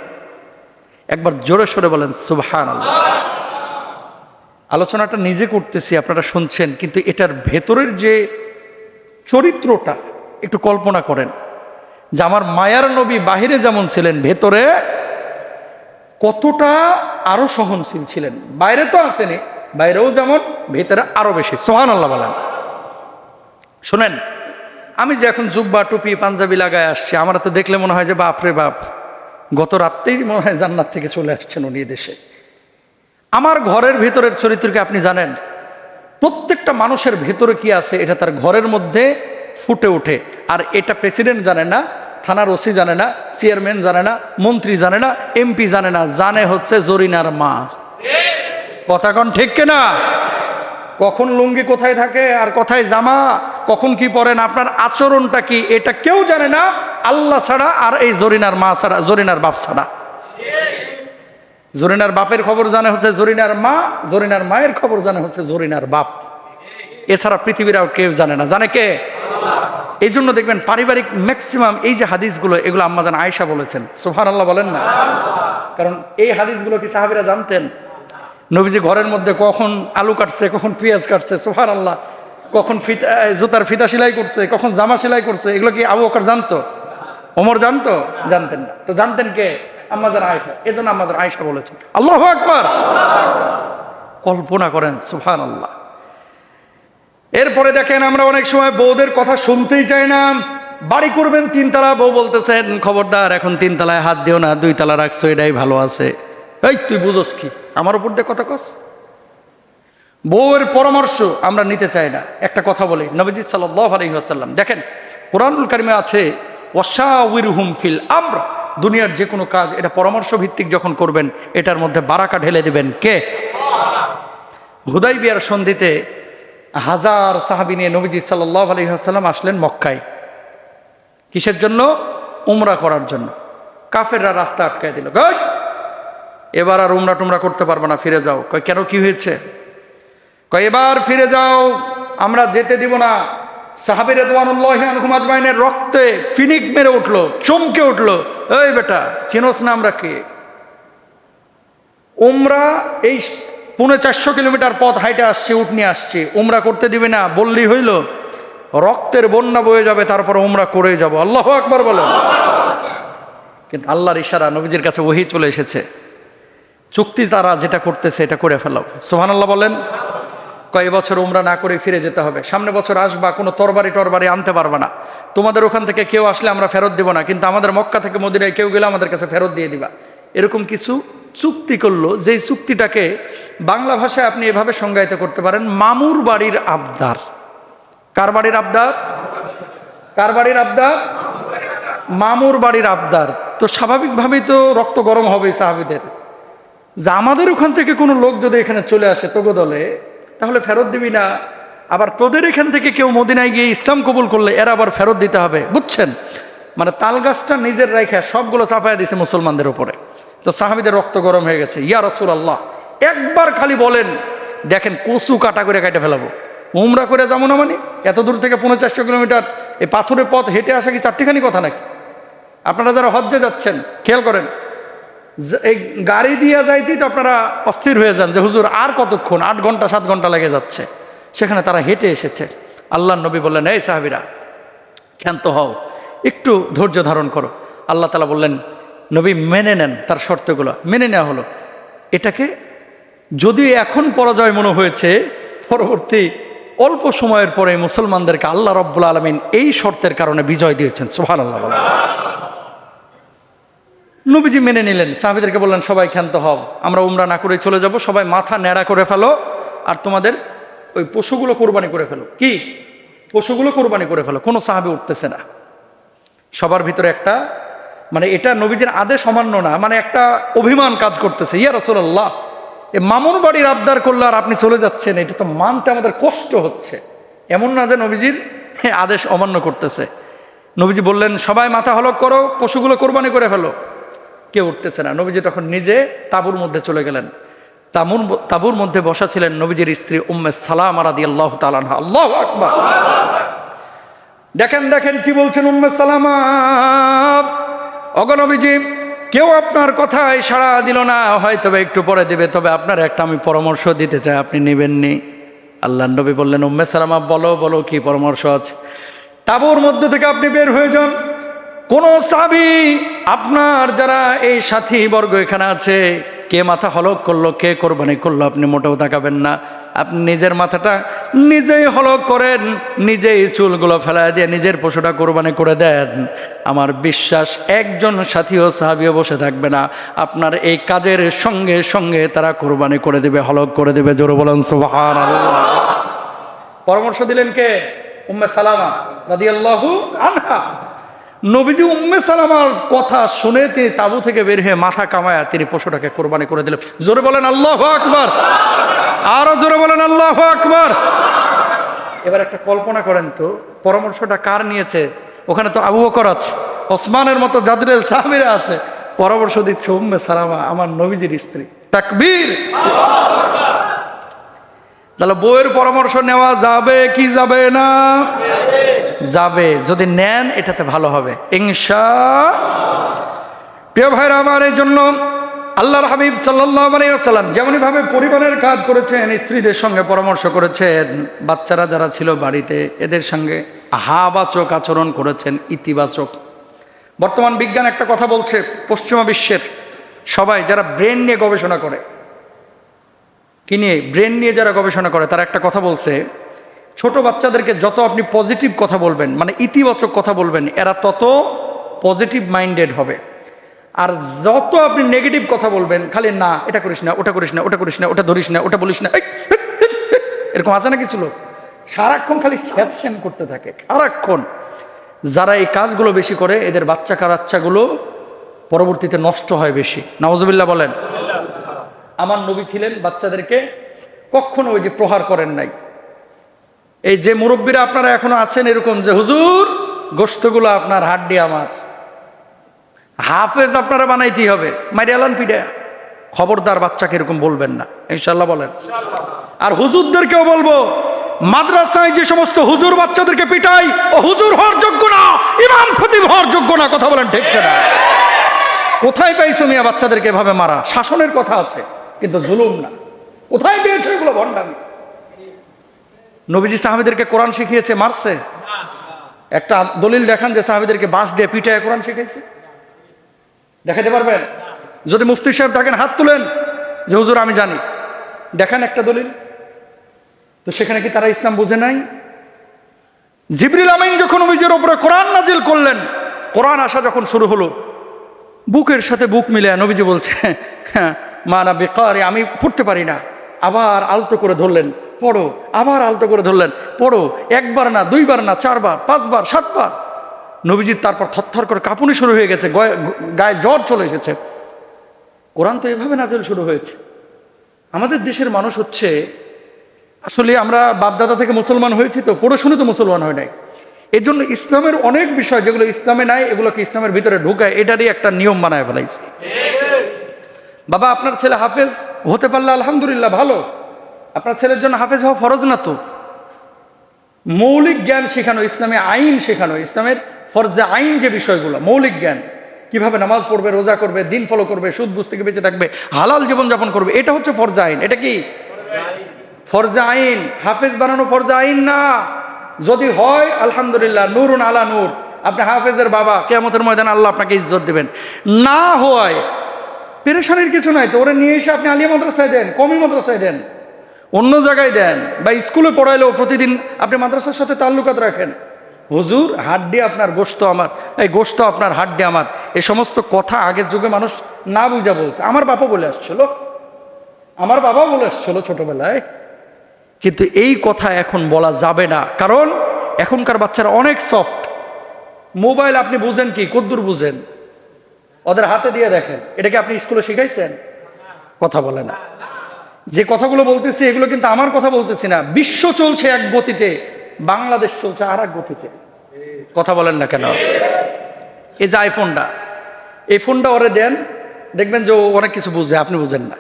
Speaker 1: একবার জোরে সরে বলেন সুবহানাল্লাহ। আলোচনাটা নিজে করতেছি, আপনারা শুনছেন, কিন্তু এটার ভেতরের যে চরিত্রটা একটু কল্পনা করেন, যে আমার মায়ার নবী বাহিরে যেমন ছিলেন, ভেতরে কতটা আরো সহনশীল ছিলেন। বাইরে তো আসেনি, বাইরেও যেমন, ভেতরে আরো বেশি। সুবহানাল্লাহ বলেন। শুনেন, আমি যে এখন জুব্বা টুপি পাঞ্জাবি লাগায় আসছি, আমার তো দেখলে মনে হয় যে বাপ রে বাপ, গত রাত্রেই মনে হয় জান্নাত থেকে চলে আসছেন উনি দেশে। আমার ঘরের ভেতরের চরিত্রকে আপনি জানেন? প্রত্যেকটা মানুষের ভেতরে কি আছে এটা তার ঘরের মধ্যে ফুটে ওঠে। আর এটা প্রেসিডেন্ট জানে না, থানার ওসি জানে না, চেয়ারম্যান জানে না, মন্ত্রী জানে না, এমপি জানে না, জানে হচ্ছে জরিনার মা। কথা কোন ঠিক কিনা? কখন লুঙ্গি কোথায় থাকে আর কোথায় জামা, কখন কি পরেন, আপনার আচরণটা কি, এটা কেউ জানে না আল্লাহ ছাড়া, আর এই জরিনার মা ছাড়া, জরিনার বাপ ছাড়া। জরিনার বাপের খবর জানে হচ্ছে জরিনার মা, জরিনার মায়ের খবর জানে হচ্ছে জরিনার বাপ। এছাড়া পৃথিবীর আর কেউ জানে না। জানে কে? এই জন্য দেখবেন পারিবারিক ম্যাক্সিমাম এই যে হাদিসগুলো, এগুলো আম্মা জান আয়েশা বলেছেন। সুবহানাল্লাহ বলেন না। কারণ এই হাদিসগুলো কি সাহাবীরা জানতেন? নবীজি ঘরের মধ্যে কখন আলু কাটছে, কখন পেঁয়াজ কাটছে, সুবহানাল্লাহ, কখন জুতার ফিতা সেলাই করছে, কখন জামা সেলাই করছে, এগুলো কি আবু বকর জানতো? ওমর জানতো? জানতেন না। তো জানতেন কে? আম্মাজান আয়েশা, এজন্য আম্মাজান আয়েশা বলেছেন। আল্লাহু আকবার। কল্পনা করেন, সুবহানাল্লাহ। এরপরে দেখেন আমরা অনেক সময় বউদের কথা শুনতেই চাই না। বাড়ি করবেন 3 তলা, বউ বলতেছেন খবরদার এখন 3 তলায় হাত দিও না, 2 তলা রাখছো, এটাই ভালো আছে। এই তুই বুঝোস কি, আমার উপর দিয়ে কথা কস। বউয়ের পরামর্শ আমরা নিতে চাই না। একটা কথা বলি, নবীজি সাল্লাল্লাহু আলাইহি ওয়াসাল্লাম দেখেন কোরআনুল কারিমে আছে ওয়াশাউিরহুম ফিল আমর, দুনিয়ার যে কোনো কাজ এটা পরামর্শ ভিত্তিক যখন করবেন এটার মধ্যে বারাকা ঢেলে দিবেন কে? হুদাইবিয়ার সন্ধিতে 1000 সাহাবী নিয়ে নবীজি সাল্লাল্লাহু আলাইহি ওয়াসাল্লাম আসলেন মক্কায়। কিসের জন্য? উমরা করার জন্য। কাফেররা রাস্তা আটকায় দিল, এবার আর উমরা টুমরা করতে পারবো না, ফিরে যাও। কয় কেন, কি হয়েছে? কয় এবার ফিরে যাও, আমরা যেতে দিব না। সাহাবী রাদিয়াল্লাহু আনহুম আজমাইনের রক্তে ফিনিক মেরে উঠলো, চমকে উঠলো। এই বেটা চিনোস না আমরা কে? উমরা এই 450 কিলোমিটার পথ হাইটে আসছে, উট নিয়ে আসছে, উমরা করতে দিবে না বললেই হইল? রক্তের বন্যা বয়ে যাবে, তারপর উমরা করে যাব। আল্লাহু আকবার বলেন। কিন্তু আল্লাহর ইশারা, নবীজির কাছে ওহী চলে এসেছে, চুক্তি তারা যেটা করতেছে এটা করে ফেলাও। সুবহানাল্লাহ বলেন। কয় বছর উমরা না করে ফিরে যেতে হবে, সামনে বছর আসবা, কোনো তরবারি আনতে পারবা না, তোমাদের ওখান থেকে কেউ আসলে আমরা ফেরত দিব না, কিন্তু আমাদের মক্কা থেকে মদিনায় কেউ গেলে আমাদের কাছে ফেরত দিয়ে দিবা। এরকম কিছু চুক্তি করলো, যেই চুক্তিটাকে বাংলা ভাষায় আপনি এভাবে সংজ্ঞায়িত করতে পারেন, মামুর বাড়ির আবদার। কার বাড়ির আবদার? কার বাড়ির আবদার? মামুর বাড়ির আবদার। তো স্বাভাবিকভাবেই তো রক্ত গরম হবে সাহাবীদের, যে আমাদের ওখান থেকে কোনো লোক যদি এখানে চলে আসে তোগো দলে, তাহলে ফেরত দিবি না, আবার তোদের এখান থেকে কেউ মদিনায় গিয়ে ইসলাম কবুল করলে এরা আবার ফেরত দিতে হবে। বুঝছেন? মানে তাল গাছটা নিজের রেখে সবগুলো চাপায়া দিছে মুসলমানদের উপরে। তো সাহাবীদের রক্ত গরম হয়ে গেছে। ইয়া রাসূলুল্লাহ, একবার খালি বলেন, দেখেন কচু কাটা করে কেটে ফেলাবো, উমরা করে যাবো না। মানে এত দূর থেকে 450 কিলোমিটার এই পাথরের পথ হেঁটে আসা কি চারটিখানি কথা নাকি? আপনারা যারা হজ্জে যাচ্ছেন খেয়াল করেন, এই গাড়ি দিয়ে যাইতেই তো আপনারা অস্থির হয়ে যান যে হুজুর আর কতক্ষণ, 8 ঘন্টা 7 ঘন্টা লেগে যাচ্ছে। সেখানে তারা হেঁটে এসেছে। আল্লাহর নবী বললেন, এই সাহাবীরা ক্ষান্ত হও, একটু ধৈর্য ধারণ করো। আল্লাহ তাআলা বললেন, নবী মেনে নেন, তার শর্তগুলো মেনে নেওয়া হলো। এটাকে যদিও এখন পরাজয় মনে হয়েছে, পরবর্তী অল্প সময়ের পরে মুসলমানদেরকে আল্লাহ রাব্বুল আলামিন এই শর্তের কারণে বিজয় দিয়েছেন। সুবহানাল্লাহ। নবীজি মেনে নিলেন, সাহাবীদেরকে বললেন, সবাই ক্ষান্ত হও, আমরা উমরা না করে চলে যাব, সবাই মাথা ন্যাড়া করে ফেলো, আর তোমাদের ওই পশুগুলো কোরবানি করে ফেলো। কি পশুগুলো কোরবানি করে ফেলো। কোনো সাহাবী উঠতেছে না। সবার ভিতরে একটা, মানে এটা নবীজির আদেশ অমান্য না, মানে একটা অভিমান কাজ করতেছে। ইয়া রাসূলুল্লাহ, এ মামুন বাড়ির আবদার করলে আর আপনি চলে যাচ্ছেন, এটা তো মানতে আমাদের কষ্ট হচ্ছে। এমন না যে নবীজির আদেশ অমান্য করতেছে। নবীজি বললেন, সবাই মাথা হলক করো, পশুগুলো কোরবানি করে ফেলো। কেউ উঠতেছে না। নবীজি তখন নিজে তাঁবুর মধ্যে চলে গেলেন। তাঁবুর মধ্যে বসা ছিলেন নবীজির স্ত্রী উম্মে সালামা রাদিয়াল্লাহু তাআলা আনহা। আল্লাহু আকবার। দেখেন দেখেন কি বলছেন উম্মে সালামা, ওগো নবীজি, কেউ আপনার কথায় সাড়া দিল না, হয়তো একটু পরে দিবে, তবে আপনার একটা আমি পরামর্শ দিতে চাই, আপনি নেবেননি? আল্লাহর নবী বললেন, উম্মে সালামা বলো বলো, কি পরামর্শ আছে? তাঁবুর মধ্যে থেকে আপনি বের হয়ে যান, কোন সাহাবী আপনার যারা এই সাথী বর্গ এখানে আছে, কে মাথা হলক করলো, কে কোরবানি করলো, আপনি মোটেও তাকাবেন না। আপনি নিজের মাথাটা নিজেই হলক করেন, নিজেই চুলগুলো ফেলায় দিয়ে নিজের পশুটা কোরবানি করে দেন। আমার বিশ্বাস একজন সাথীও সাহাবীও বসে থাকবে না, আপনার এই কাজের সঙ্গে সঙ্গে তারা কোরবানি করে দেবে, হলক করে দেবে। জোরে বলেন সুবহানাল্লাহ। পরামর্শ দিলেন কে? উম্মে সালামা রাদিয়াল্লাহু আনহা। নবীজি উম্মে সালামার কথা শুনে তিনি তাঁবু থেকে বের হয়ে মাথা কামায়া তিনি পশুটাকে কোরবানি করে দিলেন। জোরে বলেন আল্লাহু আকবার। আরো জোরে বলেন আল্লাহু আকবার। এবার একটা কল্পনা করেন তো, পরামর্শটা কার নিয়েছে? ওখানে তো আবু বকর আছে, ওসমানের মতো জাদরেল সাহাবীরা আছে, পরামর্শ দিচ্ছে উম্মে সালামা, আমার নবীজির স্ত্রী। তাকবীর। তাহলে বউয়ের পরামর্শ নেওয়া যাবে কি যাবে না? যাবে। যদি নেন এটাতে ভালো হবে ইনশাআল্লাহ। প্রিয় ভাইরা আমার, এই জন্য আল্লাহর হাবিব সাল্লাল্লাহু আলাইহি ওয়াসাল্লাম যেমনই ভাবে পরিবারের কাজ করেছেন, স্ত্রীদের সঙ্গে পরামর্শ করেছেন, বাচ্চারা যারা ছিল বাড়িতে এদের সঙ্গে হাবাচক আচরণ করেছেন, ইতিবাচক। বর্তমান বিজ্ঞান একটা কথা বলছে, পশ্চিমা বিশ্বের সবাই যারা ব্রেন নিয়ে গবেষণা করে, কি নিয়ে? ব্রেন নিয়ে যারা গবেষণা করে, তারা একটা কথা বলছে, ছোট বাচ্চাদেরকে যত আপনি পজিটিভ কথা বলবেন, মানে ইতিবাচক কথা বলবেন, এরা তত পজিটিভ মাইন্ডেড হবে। আর যত আপনি নেগেটিভ কথা বলবেন, খালি না এটা করিস না, ওটা করিস না, ওটা করিস না, ওটা ধরিস না, ওটা বলিস না, এরকম আছে না কিছু লোক, সারাক্ষণ খালি স্যান করতে থাকে সারাক্ষণ। যারা এই কাজগুলো বেশি করে, এদের বাচ্চা কাচ্চাগুলো পরবর্তীতে নষ্ট হয় বেশি। নাউজুবিল্লাহ বলেন। আমার নবী ছিলেন বাচ্চাদেরকে কখনো ওই যে প্রহার করেন নাই। এই যে মুরব্বীরা আপনারা এখনো আছেন এরকম, যে হুজুর গোশতগুলো আপনার, হাড্ডি আমার, হাফেজ আপনারা বানাইতেই হবে, মারিয়ালান পিডা, খবরদার বাচ্চাকে এরকম বলবেন না, ইনশাল্লাহ বলেন। আর হুজুরদেরকেও বলবো, মাদ্রাসায় যে সমস্ত হুজুর বাচ্চাদেরকে পিটাই, ও হুজুর হওয়ার যোগ্য না, ইমাম খতিব হওয়ার যোগ্য না। কথা বলেন ঠিক না? কোথায় পাইছো মিয়া বাচ্চাদেরকে এভাবে মারা? শাসনের কথা আছে কিন্তু জুলুম না। কোথায় পেয়েছো এগুলো? ভণ্ডামি। নবীজি সাহাবীদেরকে কোরআন শিখিয়েছে, মারছে? একটা দলিল দেখান যে সাহাবীদেরকে বাঁশ দিয়ে পিটায় কোরআন শিখাইছে, দেখাতে পারবেন? যদি মুফতি সাহেব থাকেন হাত তুলেন যে হুজুর আমি জানি, দেখান একটা দলিল। তো সেখানে কি তারা ইসলাম বুঝে নাই? জিবরিল আমিন যখন নবীজির উপরে কোরআন নাজিল করলেন, কোরআন আসা যখন শুরু হলো, বুকের সাথে বুক মিলে নবীজি বলছে, মানা বেকারে, আমি পড়তে পারি না। আবার আলতো করে ধরলেন, পড়ো। আবার আলতো করে ধরলেন, পড়ো। একবার না, দুইবার না, চারবার, পাঁচবার, সাতবার। নবীজির তারপর থরথর করে কাঁপুনি শুরু হয়ে গেছে, গায়ে জ্বর চলে এসেছে। কোরআন তো এভাবে নাজিল শুরু হয়েছে। আমাদের দেশের মানুষ হচ্ছে, আসলে আমরা বাপদাদা থেকে মুসলমান হয়েছি, তো পড়াশুনে তো মুসলমান হয় নাই। এই জন্য ইসলামের অনেক বিষয় যেগুলো ইসলামে নাই, এগুলোকে ইসলামের ভিতরে ঢুকায়, এটারই একটা নিয়ম বানায় ফেলাইছে। বাবা, আপনার ছেলে হাফেজ হতে পারলে আলহামদুলিল্লাহ ভালো। আপনার ছেলের জন্য হাফেজ হওয়া ফরজ না তো। মৌলিক জ্ঞান শেখানো, ইসলামে আইন শেখানো, ইসলামের ফরজে আইন যে বিষয়গুলো, মৌলিক জ্ঞান, কিভাবে নামাজ পড়বে, রোজা করবে, দিন ফলো করবে, সুদ বুঝ থেকে বেঁচে থাকবে, হালাল জীবনযাপন করবে, এটা হচ্ছে ফরজে আইন। এটা কি ফরজে আইন? হাফেজ বানানো ফরজে আইন না। যদি হয় আলহামদুলিল্লাহ, নূরুন আলা নূর, আপনি হাফেজের বাবা, কিয়ামতের ময়দানে আল্লাহ আপনাকে ইজ্জত দেবেন। না হয় পেরেশানির কিছু নাই তো, ওরে নিয়ে এসে আপনি আলিয়া মাদ্রাসায় দেন, কমি মাদ্রাসায় দেন, অন্য জায়গায় দেন, বা স্কুলে পড়াইলেও প্রতিদিন আপনি মাদ্রাসার সাথে তাল্লুকাত রাখেন। হুজুর হাড্ডি আপনার, গোশত আমার, এই গোশত আপনার, হাড্ডি আমার, এই সমস্ত কথা আগের যুগে মানুষ না বুঝা বলছে। আমার বাবা বলে আসছিল, আমার বাবাও বলে আসছিল ছোটবেলায়, কিন্তু এই কথা এখন বলা যাবে না, কারণ এখনকার বাচ্চারা অনেক সফট। মোবাইল আপনি বুঝেন কি, কদ্দুর বুঝেন? ওদের হাতে দিয়ে দেখেন। এটাকে আপনি স্কুলে শিখাইছেন? কথা বলে না। যে কথাগুলো বলতেছি এগুলো কিন্তু আমার কথা বলতেছি না। বিশ্ব চলছে এক গতিতে, বাংলাদেশ চলছে আর এক গতিতে। কথা বলেন না কেন? এই যে আইফোনটা, এই ফোনটা ওরে দেন, দেখবেন যে ও অনেক কিছু বুঝে, আপনি বুঝেন না।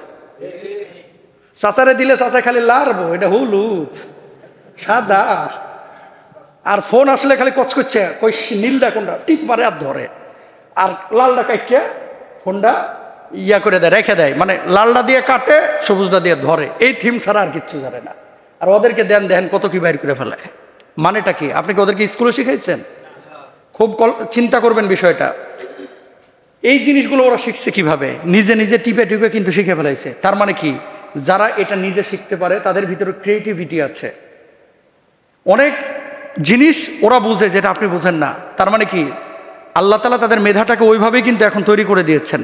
Speaker 1: চাচারে দিলে চাচা খালি লারবো, এটা হলুদ সাদা, আর ফোন আসলে খালি কচ করছে, কই নীলটা কোনটা, টিপ মারে আর ধরে, আর লালটা কাটছে ফোনটা ইয়া করে দেয়, রেখে দেয়, মানে লালটা দিয়ে কাটে, সবুজটা দিয়ে ধরে। এই থিম ছাড়া আর কিচ্ছু জানে না। আর ওদেরকে দেন, দেখেন কত কি বাইর করে ফেলে। মানেটা কি? আপনি কি ওদেরকে স্কুলে শিখাইছেন? খুব চিন্তা করবেন বিষয়টা। এই জিনিসগুলো ওরা শিখছে কিভাবে? নিজে নিজে টিপে টিপে কিন্তু শিখে ফেলাইছে। তার মানে কি, যারা এটা নিজে শিখতে পারে তাদের ভিতরে ক্রিয়েটিভিটি আছে, অনেক জিনিস ওরা বুঝে যেটা আপনি বুঝেন না। তার মানে কি, আল্লাহ তাআলা তাদের মেধাটাকে ওইভাবেই কিন্তু এখন তৈরি করে দিয়েছেন।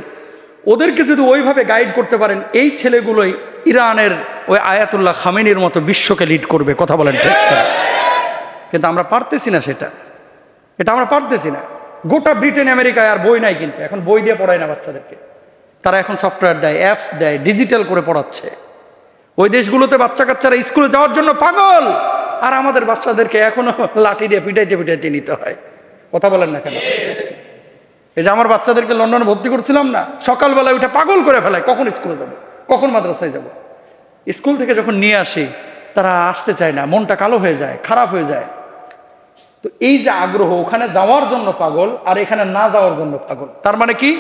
Speaker 1: ওদেরকে যদি ওইভাবে গাইড করতে পারেন, এই ছেলেগুলোই ইরানের ওই আয়াতুল্লাহ খামেনির মতো বিশ্বকে লিড করবে। কথা বলেন ঠিক? কিন্তু আমরা পারতেছি না সেটা, এটা আমরা পারতেছি না। গোটা ব্রিটেন আমেরিকায় আর বই নাই, কিন্তু এখন বই দিয়ে পড়ায় না বাচ্চাদেরকে। তারা এখন সফটওয়্যার দেয়, অ্যাপস দেয়, ডিজিটাল করে পড়াচ্ছে। ওই দেশগুলোতে বাচ্চা কাচ্চারা স্কুলে যাওয়ার জন্য পাগল, আর আমাদের বাচ্চাদেরকে এখনো লাঠি দিয়ে পিটাইতে পিটাইতে নিতে হয়। কথা বলেন না কেন? এই যে আমার বাচ্চাদেরকে লন্ডনে ভর্তি করছিলাম না, সকালবেলায় উঠে পাগল করে ফেলায়, কখন স্কুলে যাব, কখন মাদ্রাসায় যাব। স্কুল থেকে যখন নিয়ে আসি, তারা আসতে চায় না, মনটা কালো হয়ে যায়, খারাপ হয়ে যায়। তো এই যে আগ্রহ, ওখানে যাওয়ার জন্য পাগল আর এখানে না যাওয়ার জন্য পাগল। তার মানে কি,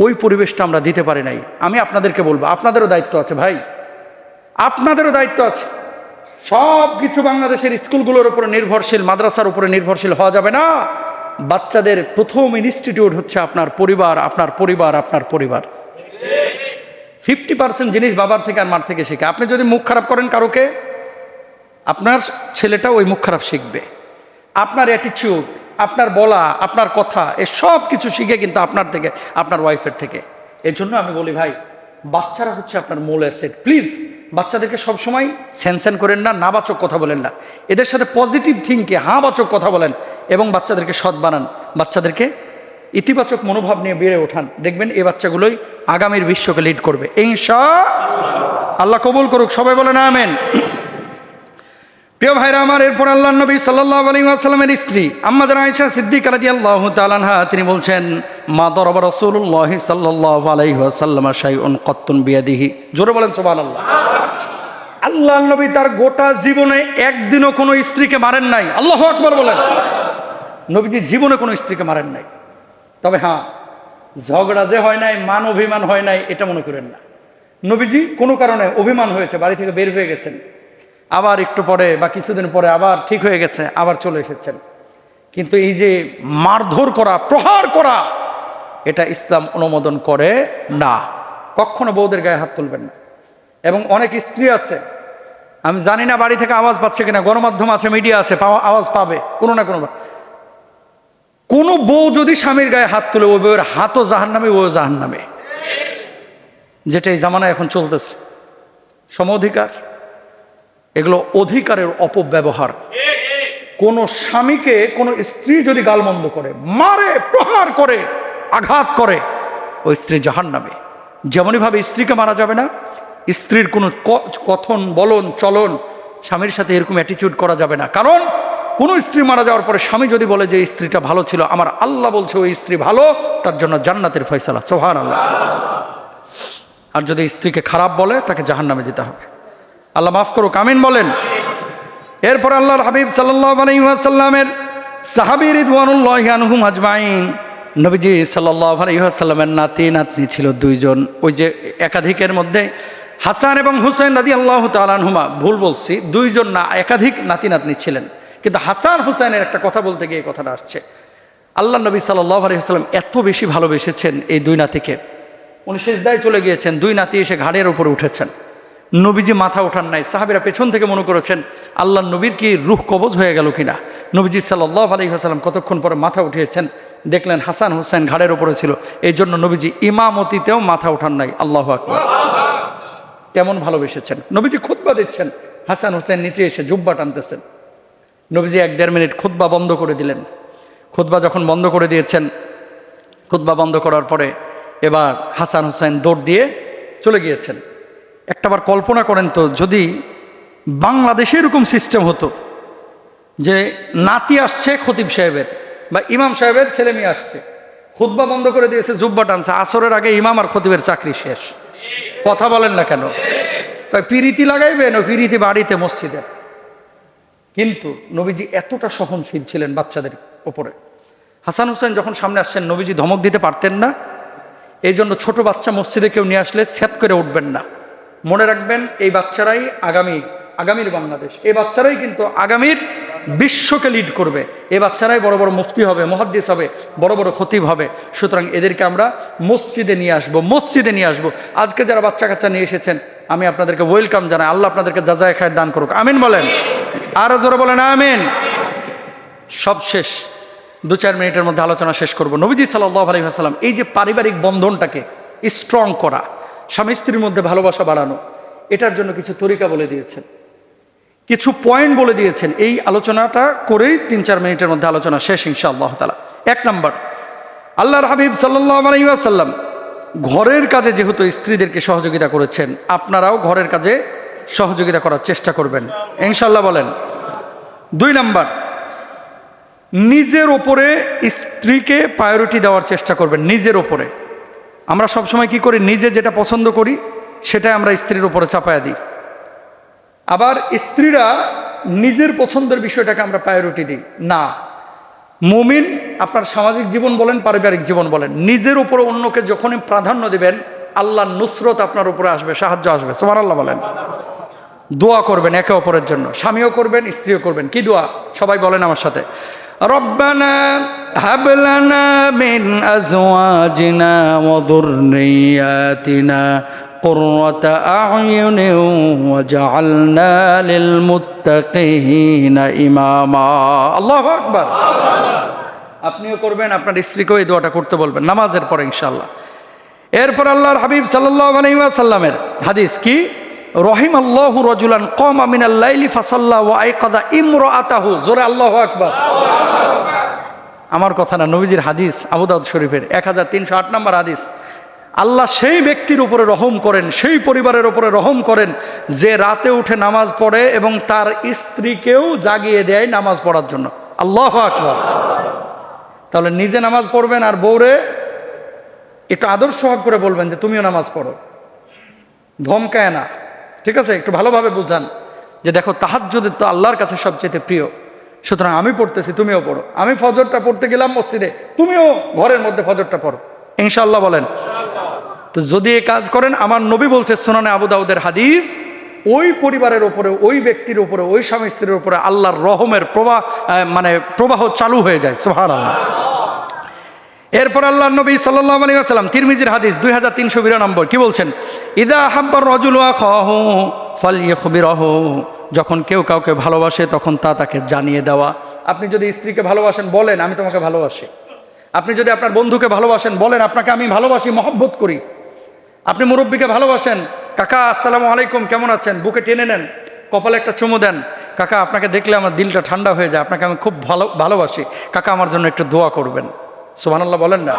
Speaker 1: ওই পরিবেশটা আমরা দিতে পারি নাই। আমি আপনাদেরকে বলবো, আপনাদেরও দায়িত্ব আছে ভাই, আপনাদেরও দায়িত্ব আছে। সব কিছু বাংলাদেশের স্কুলগুলোর উপরে নির্ভরশীল, মাদ্রাসার উপরে নির্ভরশীল হওয়া যাবে না। বাচ্চাদের প্রথম ইনস্টিটিউট হচ্ছে আপনার পরিবার, আপনার পরিবার, আপনার পরিবার। 50% জিনিস বাবার থেকে আর মার থেকে শিখে। আপনি যদি মুখ খারাপ করেন কারোকে, আপনার ছেলেটা ওই মুখ খারাপ শিখবে। আপনার অ্যাটিটিউড, আপনার বলা, আপনার কথা, এ সব কিছু শিখে কিন্তু আপনার থেকে, আপনার ওয়াইফের থেকে। এর জন্য আমি বলি ভাই, বাচ্চারা হচ্ছে আপনার মূল অ্যাসেট। প্লিজ বাচ্চাদেরকে সবসময় স্যানস্যান করেন না, নাবাচক কথা বলেন না, এদের সাথে পজিটিভ থিঙ্কে হাবাচক কথা বলেন এবং বাচ্চাদেরকে সৎ বানান, বাচ্চাদেরকে ইতিবাচক মনোভাব নিয়ে বেড়ে ওঠান। দেখবেন এই বাচ্চাগুলোই আগামীর বিশ্বকে লিড করবে ইনশাআল্লাহ। কবুল করুক, সবাই বলেন আমেন। প্রিয় ভাইরা আমার, এরপর আল্লাহর নবী সাল্লাল্লাহু আলাইহি ওয়াসাল্লামের স্ত্রী আম্মাজান আয়েশা সিদ্দিকা রাদিয়াল্লাহু তাআলা আনহা তিনি বলছেন, মা দরাবা রাসূলুল্লাহ সাল্লাল্লাহু আলাইহি ওয়াসাল্লাম শাইউন কাত্তুন বিয়াদিহি। জোরে বলেন সুবহানাল্লাহ। আল্লাহর নবী তার গোটা জীবনে একদিনও কোনো স্ত্রীকে মারেন নাই। আল্লাহু আকবার বলেন। নবীজি জীবনে কোনো স্ত্রীকে মারেন নাই। তবে হ্যাঁ, ঝগড়া যে হয় নাই, মান অভিমান হয় নাই, এটা মনে করেন না। নবীজি কোনো কারণে অভিমান হয়েছে, বাড়ি থেকে বের হয়ে গেছেন, আবার একটু পরে বা কিছুদিন পরে আবার ঠিক হয়ে গেছে, আবার চলে এসেছেন। কিন্তু এই যে মারধর করা, প্রহার করা, এটা ইসলাম অনুমোদন করে না। কখনো বউদের গায়ে হাত তুলবেন না। এবং অনেক স্ত্রী আছে, আমি জানি না বাড়ি থেকে আওয়াজ পাচ্ছে কিনা, গণমাধ্যম আছে, মিডিয়া আছে, আওয়াজ পাবে কোনো না কোনো বউ যদি স্বামীর গায়ে হাত তুলে, ওই বউয়ের হাতও জাহান্নামে, ওও জাহান্নামে। যেটা এই জামানায় এখন চলতেছে, সম অধিকার, এগুলো অধিকারের অপব্যবহার। কোন স্বামীকে কোন স্ত্রী যদি গালমন্দ করে, মারে, প্রহার করে, আঘাত করে, ওই স্ত্রী জাহান্নামে। যেমনই ভাবে স্ত্রীকে মারা যাবে না, স্ত্রীর কোনো কথন বলন চলন স্বামীর সাথে এরকম অ্যাটিটিউড করা যাবে না। কারণ কোন স্ত্রী মারা যাওয়ার পরে স্বামী যদি বলে যে স্ত্রীটা ভালো ছিল, আমার আল্লাহ বলছে ওই স্ত্রী ভালো, তার জন্য জান্নাতের ফয়সালা, সুবহানাল্লাহ। আর যদি স্ত্রীকে খারাপ বলে, তাকে জাহান্নামে যেতে হবে। আল্লাহ মাফ করুক, আমিন বলেন। এরপর আল্লাহর হাবিব সাল্লাল্লাহু আলাইহি ওয়াসাল্লামের সাহাবী রিদওয়ানুল্লাহি আনহুম আজমাইন, নবীজি সাল্লাল্লাহু আলাইহি ওয়াসাল্লামের নাতি নাতনি ছিল দুইজন। ওই যে একাধিকের মধ্যে হাসান এবং হুসাইন রাদিয়াল্লাহু তাআলা আনহুমা, ভুল বলছি, দুইজন না, একাধিক নাতি নাতনি ছিলেন। কিন্তু হাসান হুসাইনের একটা কথা বলতে গিয়ে কথাটা আসছে। আল্লাহ নবী সাল্লাল্লাহু আলাইহি ওয়াসাল্লাম এত বেশি ভালোবেসেছেন এই দুই নাতিকে, উনি সিজদায় চলে গিয়েছেন, দুই নাতি এসে ঘাড়ের উপরে উঠেছেন, নবীজি মাথা ওঠান নাই। সাহাবীরা পেছন থেকে মনে করেছেন আল্লাহ নবীর কি রূহ কবজ হয়ে গেল কিনা। নবীজি সাল্লাল্লাহু আলাইহি ওয়াসাল্লাম কতক্ষণ পরে মাথা উঠিয়েছেন, দেখলেন হাসান হুসাইন ঘাড়ের উপরে ছিল, এই জন্য নবীজি ইমামতিতেও মাথা ওঠান নাই। আল্লাহু আকবার। তেমন ভালোবেসেছেন। নবীজি খুতবা দিচ্ছেন, হাসান হুসাইন নিচে এসে জুব্বা টানতেছেন। নবীজি 1-1.5 মিনিট খুতবা বন্ধ করে দিলেন। খুতবা যখন বন্ধ করে দিয়েছেন, খুতবা বন্ধ করার পরে এবার হাসান হুসাইন দৌড় দিয়ে চলে গিয়েছেন। একটাবার কল্পনা করেন তো, যদি বাংলাদেশে এরকম সিস্টেম হতো যে নাতি আসছে খতিব সাহেবের বা ইমাম সাহেবের ছেলে মেয়ে আসছে, খুতবা বন্ধ করে দিয়েছে, জুব্বা টানছে, আসরের আগে ইমাম আর খতিবের চাকরি শেষ। কথা বলেন না কেন? পিরিতি লাগাইবেন, ও পিরিতি বাড়িতে মসজিদে। কিন্তু নবীজি এতটা সহনশীল ছিলেন বাচ্চাদের ওপরে। হাসান হুসাইন যখন সামনে আসছেন, নবীজি ধমক দিতে পারতেন না। এই জন্য ছোট বাচ্চা মসজিদে কেউ নিয়ে আসলে সেট করে উঠবেন না। মনে রাখবেন, এই বাচ্চারাই আগামীর বাংলাদেশ, এই বাচ্চারাই কিন্তু আগামীর বিশ্বকে লিড করবে। এই বাচ্চারাই বড় বড় মুফতি হবে, মুহাদ্দিস হবে, বড় বড় খতিব হবে। সুতরাং এদেরকে আমরা মসজিদে নিয়ে আসবো। আজকে যারা বাচ্চা কাচ্চা নিয়ে এসেছেন, আমি আপনাদেরকে ওয়েলকাম জানাই। আল্লাহ আপনাদেরকে জাযায়ে খায়ের দান করুক, আমিন বলেন। আরো জোরে বলেন আমিন। সব শেষ, 2-4 মিনিটের মধ্যে আলোচনা শেষ করব। নবীজি সাল্লাল্লাহু আলাইহি ওয়াসাল্লাম এই যে পারিবারিক বন্ধনটাকে স্ট্রং করা, স্বামী স্ত্রীর মধ্যে ভালোবাসা বাড়ানো, এটার জন্য কিছু তরিকা বলে দিয়েছেন, কিছু পয়েন্ট বলে দিয়েছেন। এই আলোচনাটা করেই 3-4 মিনিটের মধ্যে আলোচনা শেষ ইনশাআল্লাহ তাআলা। 1 নাম্বার, আল্লাহর হাবিব সাল্লাল্লাহু আলাইহি ওয়াসাল্লাম ঘরের কাজে যেহেতু স্ত্রীদেরকে সহযোগিতা করেছেন, আপনারাও ঘরের কাজে সহযোগিতা করার চেষ্টা করবেন ইনশাআল্লাহ বলেন। 2 নাম্বার, নিজের ওপরে স্ত্রীকে প্রায়োরিটি দেওয়ার চেষ্টা করবেন। নিজের ওপরে আমরা সবসময় কি করি, নিজে যেটা পছন্দ করি সেটাই আমরা স্ত্রীর উপরে চাপায়া দিই। আবার স্ত্রীরা নিজের পছন্দের বিষয়টাকে আমরা প্রায়োরিটি দিই না। মুমিন, আপনার সামাজিক জীবন বলেন, পারিবারিক জীবন বলেন, নিজের উপরে অন্যকে যখনই প্রাধান্য দিবেন, আল্লাহর নুসরত আপনার উপরে আসবে, সাহায্য আসবে। সুবহানাল্লাহ বলেন। দোয়া করবেন একে অপরের জন্য, স্বামীও করবেন, স্ত্রীও করবেন। কি দোয়া? সবাই বলেন আমার সাথে, রব্বানা হাব লানা মিন আজওয়াজিনা ওয়া যুররিয়াতিনা قرة أعين وجعلنا للمتقين إماما আল্লাহু আকবার। আপনিও করবেন, আপনার স্ত্রীকেও এই দোয়াটা করতে বলবেন নামাজের পরে ইনশাআল্লাহ। এরপর আল্লাহর হাবিব সাল্লাল্লাহু আলাইহি ওয়াসাল্লামের হাদিস কি, রহিমাল্লাহু রাজুলান কামা মিনাল লাইলি ফাসাল্লা ওয়া আইকাযা ইমরাআতাহু। জোরে আল্লাহু আকবার। আমার কথা না, নবীজির হাদিস, আবু দাউদ শরীফের 1308 নম্বর হাদিস। আল্লাহ সেই ব্যক্তির উপরে রহম করেন, সেই পরিবারের উপরে রহম করেন যে রাতে উঠে নামাজ পড়ে এবং তার স্ত্রীকেও জাগিয়ে দেয় নামাজ পড়ার জন্য। আল্লাহু আকবার। তাহলে নিজে নামাজ পড়বেন আর বউরে একটু আদর্শ হক করে বলবেন যে তুমিও নামাজ পড়ো, ধমকায় না, ঠিক আছে? একটু ভালোভাবে বুঝান যে দেখো তাহাজ্জুদ তো আল্লাহর কাছে সবচেয়ে প্রিয়, সুতরাং আমি পড়তেছি তুমিও পড়ো। আমি ফজরটা পড়তে গেলাম মসজিদে, তুমিও ঘরের মধ্যে ফজরটা পড়ো, ইনশাআল্লাহ বলেন। তো যদি এই কাজ করেন, আমার নবী বলছে সুনানে আবু দাউদের হাদিস, ওই পরিবারের উপরে, ওই ব্যক্তির উপরে, ওই স্বামী স্ত্রীর উপরে আল্লাহর রহমের প্রবাহ চালু হয়ে যায়। সুবহানাল্লাহ। এরপর আল্লাহর নবী সাল্লাল্লাহু আলাইহি ওয়াসাল্লাম, তিরমিজির হাদিস 2392 কি বলছেন, ইদা হাব্বার রাজুলু আখাহু ফালইখবিরহু। যখন কেউ কাউকে ভালোবাসে তখন তাকে জানিয়ে দেওয়া। আপনি যদি স্ত্রীকে ভালোবাসেন বলেন আমি তোমাকে ভালোবাসি। আপনি যদি আপনার বন্ধুকে ভালোবাসেন বলেন আপনাকে আমি ভালোবাসি, মহব্বত করি। আপনি মুরব্বীকে ভালোবাসেন, কাকা আসসালামু আলাইকুম কেমন আছেন, বুকে টেনে নেন, কপালে একটা চুমু দেন, কাকা আপনাকে দেখলে আমার দিলটা ঠান্ডা হয়ে যায়, আপনাকে আমি খুব ভালোবাসি, কাকা আমার জন্য একটু দোয়া করবেন। সুবহানাল্লাহ বলেন না।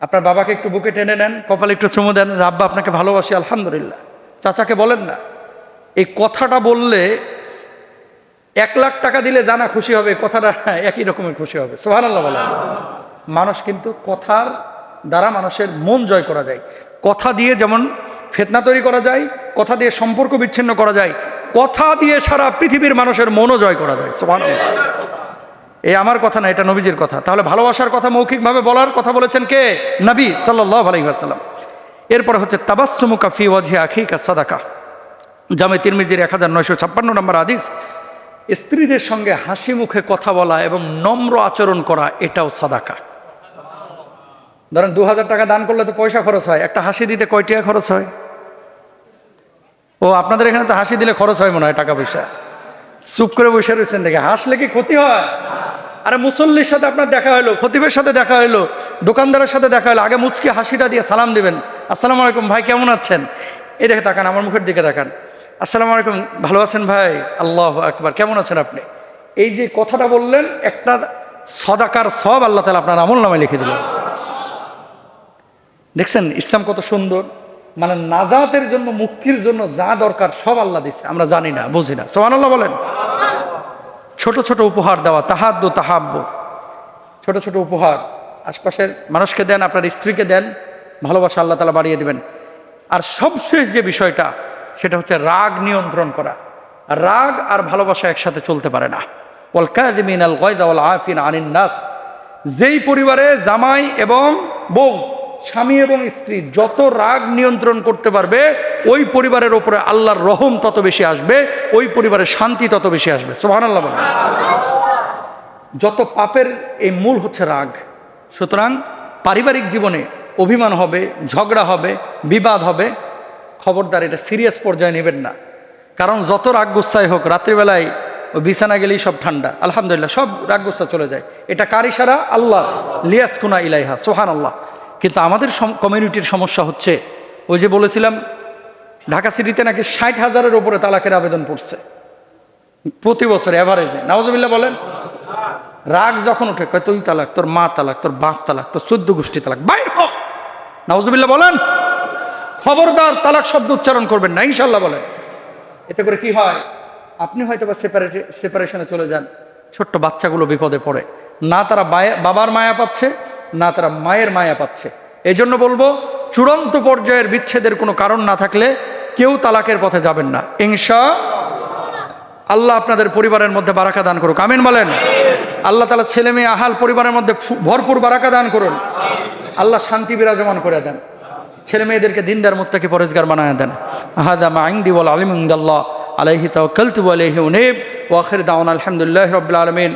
Speaker 1: আপনার বাবাকে একটু বুকে টেনে নেন, কপালে একটু চুমু দেন, আব্বা আপনাকে ভালোবাসি আলহামদুলিল্লাহ। চাচাকে বলেন না। এই কথাটা বললে 1 লাখ টাকা দিলে জানা খুশি হবে, কথাটা একই রকমের খুশি হবে। সুবহানাল্লাহ বলেন। মানুষ কিন্তু কথার দ্বারা মানুষের মন জয় করা যায়। কথা দিয়ে যেমন ফিতনা তৈরি করা যায়, কথা দিয়ে সম্পর্ক বিচ্ছিন্ন করা যায়, কথা দিয়ে সারা পৃথিবীর মানুষের মনও জয় করা যায়। সুবহানাল্লাহ। এই আমার কথা না, এটা নবীজির কথা। তাহলে ভালোবাসার কথা মৌখিকভাবে বলার কথা বলেছেন কে? নবী সাল্লাল্লাহু আলাইহি ওয়াসাল্লাম। এরপর হচ্ছে তাবাসসুমুকা ফি ওয়াজহি আখিকা সাদাকা। জামে তিরমিজির 1956 নম্বর হাদিস। স্ত্রীদের সঙ্গে হাসি মুখে কথা বলা এবং নম্র আচরণ করা, এটাও সাদাকা। ধরেন 2000 টাকা দান করলে তো পয়সা খরচ হয়, একটা হাসি দিতে কয় টাকা খরচ হয়? ও আপনাদের এখানে তো হাসি দিলে খরচ হয় মনে হয় টাকা পয়সা। চুপ করে বসে রয়েছেন দেখে, হাসলে কি ক্ষতি হয়? আরে মুসল্লির সাথে আপনার দেখা হলো, খতিবের সাথে দেখা হলো, দোকানদারের সাথে দেখা হলো, আগে মুচকি হাসিটা দিয়ে সালাম দিবেন, আসসালামু আলাইকুম ভাই কেমন আছেন, এই দেখে তাকান, আমার মুখের দিকে তাকান, আসসালামু আলাইকুম ভালো আছেন ভাই, আল্লাহু আকবার কেমন আছেন আপনি। এই যে কথাটা বললেন, একটা সদাকার সব আল্লাহ তাআলা আপনার আমলনামায় লিখে দিলেন। দেখছেন ইসলাম কত সুন্দর, মানে নাজাতের জন্য, মুক্তির জন্য যা দরকার সব আল্লাহ দিচ্ছে, আমরা জানি না, বুঝি না। সুবহানাল্লাহ বলেন। ছোট ছোট উপহার দেওয়া, তাহাদ্দু তাহাব্বু, ছোট ছোট উপহার আশপাশের মানুষকে দেন, আপনার স্ত্রীকে দেন, ভালোবাসা আল্লাহ তাআলা বাড়িয়ে দিবেন। আর সবশেষ যে বিষয়টা, সেটা হচ্ছে রাগ নিয়ন্ত্রণ করা। রাগ আর ভালোবাসা একসাথে চলতে পারে না। ওয়াল কাযিমিনাল গায়যা ওয়াল আফিনা আনিন নাস। যেই পরিবারে জামাই এবং বউ, স্বামী এবং স্ত্রী যত রাগ নিয়ন্ত্রণ করতে পারবে, ওই পরিবারের উপরে আল্লাহর রহম তত বেশি আসবে, ওই পরিবারের শান্তি তত বেশি আসবে। সুবহানাল্লাহ বলেন। যত পাপের এই মূল হচ্ছে রাগ। সুতরাং পারিবারিক জীবনে অভিমান হবে, ঝগড়া হবে, বিবাদ হবে, খবরদার এটা সিরিয়াস পর্যায়ে নেবেন না। কারণ যত রাগ গুচ্ছাই হোক, রাত্রিবেলায় ওই বিছানা গেলেই সব ঠান্ডা, আলহামদুলিল্লাহ সব রাগ গুচ্ছা চলে যায়। এটা কার ইশারা? আল্লাহ। লিয়াসকুনা ইলাইহা, সুবহানাল্লাহ। কিন্তু আমাদের কমিউনিটির সমস্যা হচ্ছে, ওই যে বলেছিলাম ঢাকা সিটিতে নাকি 60,000-এর উপরে তালাকের আবেদন পড়ছে প্রতি বছর এভারেজে। নাউজুবিল্লাহ বলেন। রাগ যখন উঠে কয় তুই তালাক, তোর মা তালাক, তোর বাপ তালাক, তোর 14 গোষ্ঠী তালাক, বাইর হ। নাউজুবিল্লাহ বলেন। খবরদার তালাক শব্দ উচ্চারণ করবেন না, ইনশাআল্লাহ বলেন। এতে করে কি হয়, আপনি হয়তো বা সেপারেশনে চলে যান, ছোট্ট বাচ্চাগুলো বিপদে পড়ে, না তারা বাবার মায়া পাচ্ছে, না তারা মায়ের মায়া পাচ্ছে। এই জন্য বলবো, চূড়ান্ত পর্যায়ের বিচ্ছেদের কোনো কারণ না থাকলে কেউ তালাকের পথে যাবেন না। ইনশাআল্লাহ আপনাদের পরিবারের মধ্যে বারাকা দান করুক, আমিন বলেন। আল্লাহ তাআলা ছেলে মেয়ে আহাল পরিবারের মধ্যে ভরপুর বারাকা দান করুন। আল্লাহ শান্তি বিরাজমান করে দেন, ছেলে মেয়েদেরকে দিনদার মুত্তাকি পরেজগার বানায় দেন। হাদা মা ইনদি ওয়াল ইলমু ইনদাল্লাহ আলাইহি তাওয়াক্কালতু ওয়া আলাইহি উনীব ওয়া আখির দাওয়ানা আলহামদুলিল্লাহি রাব্বিল আলামিন।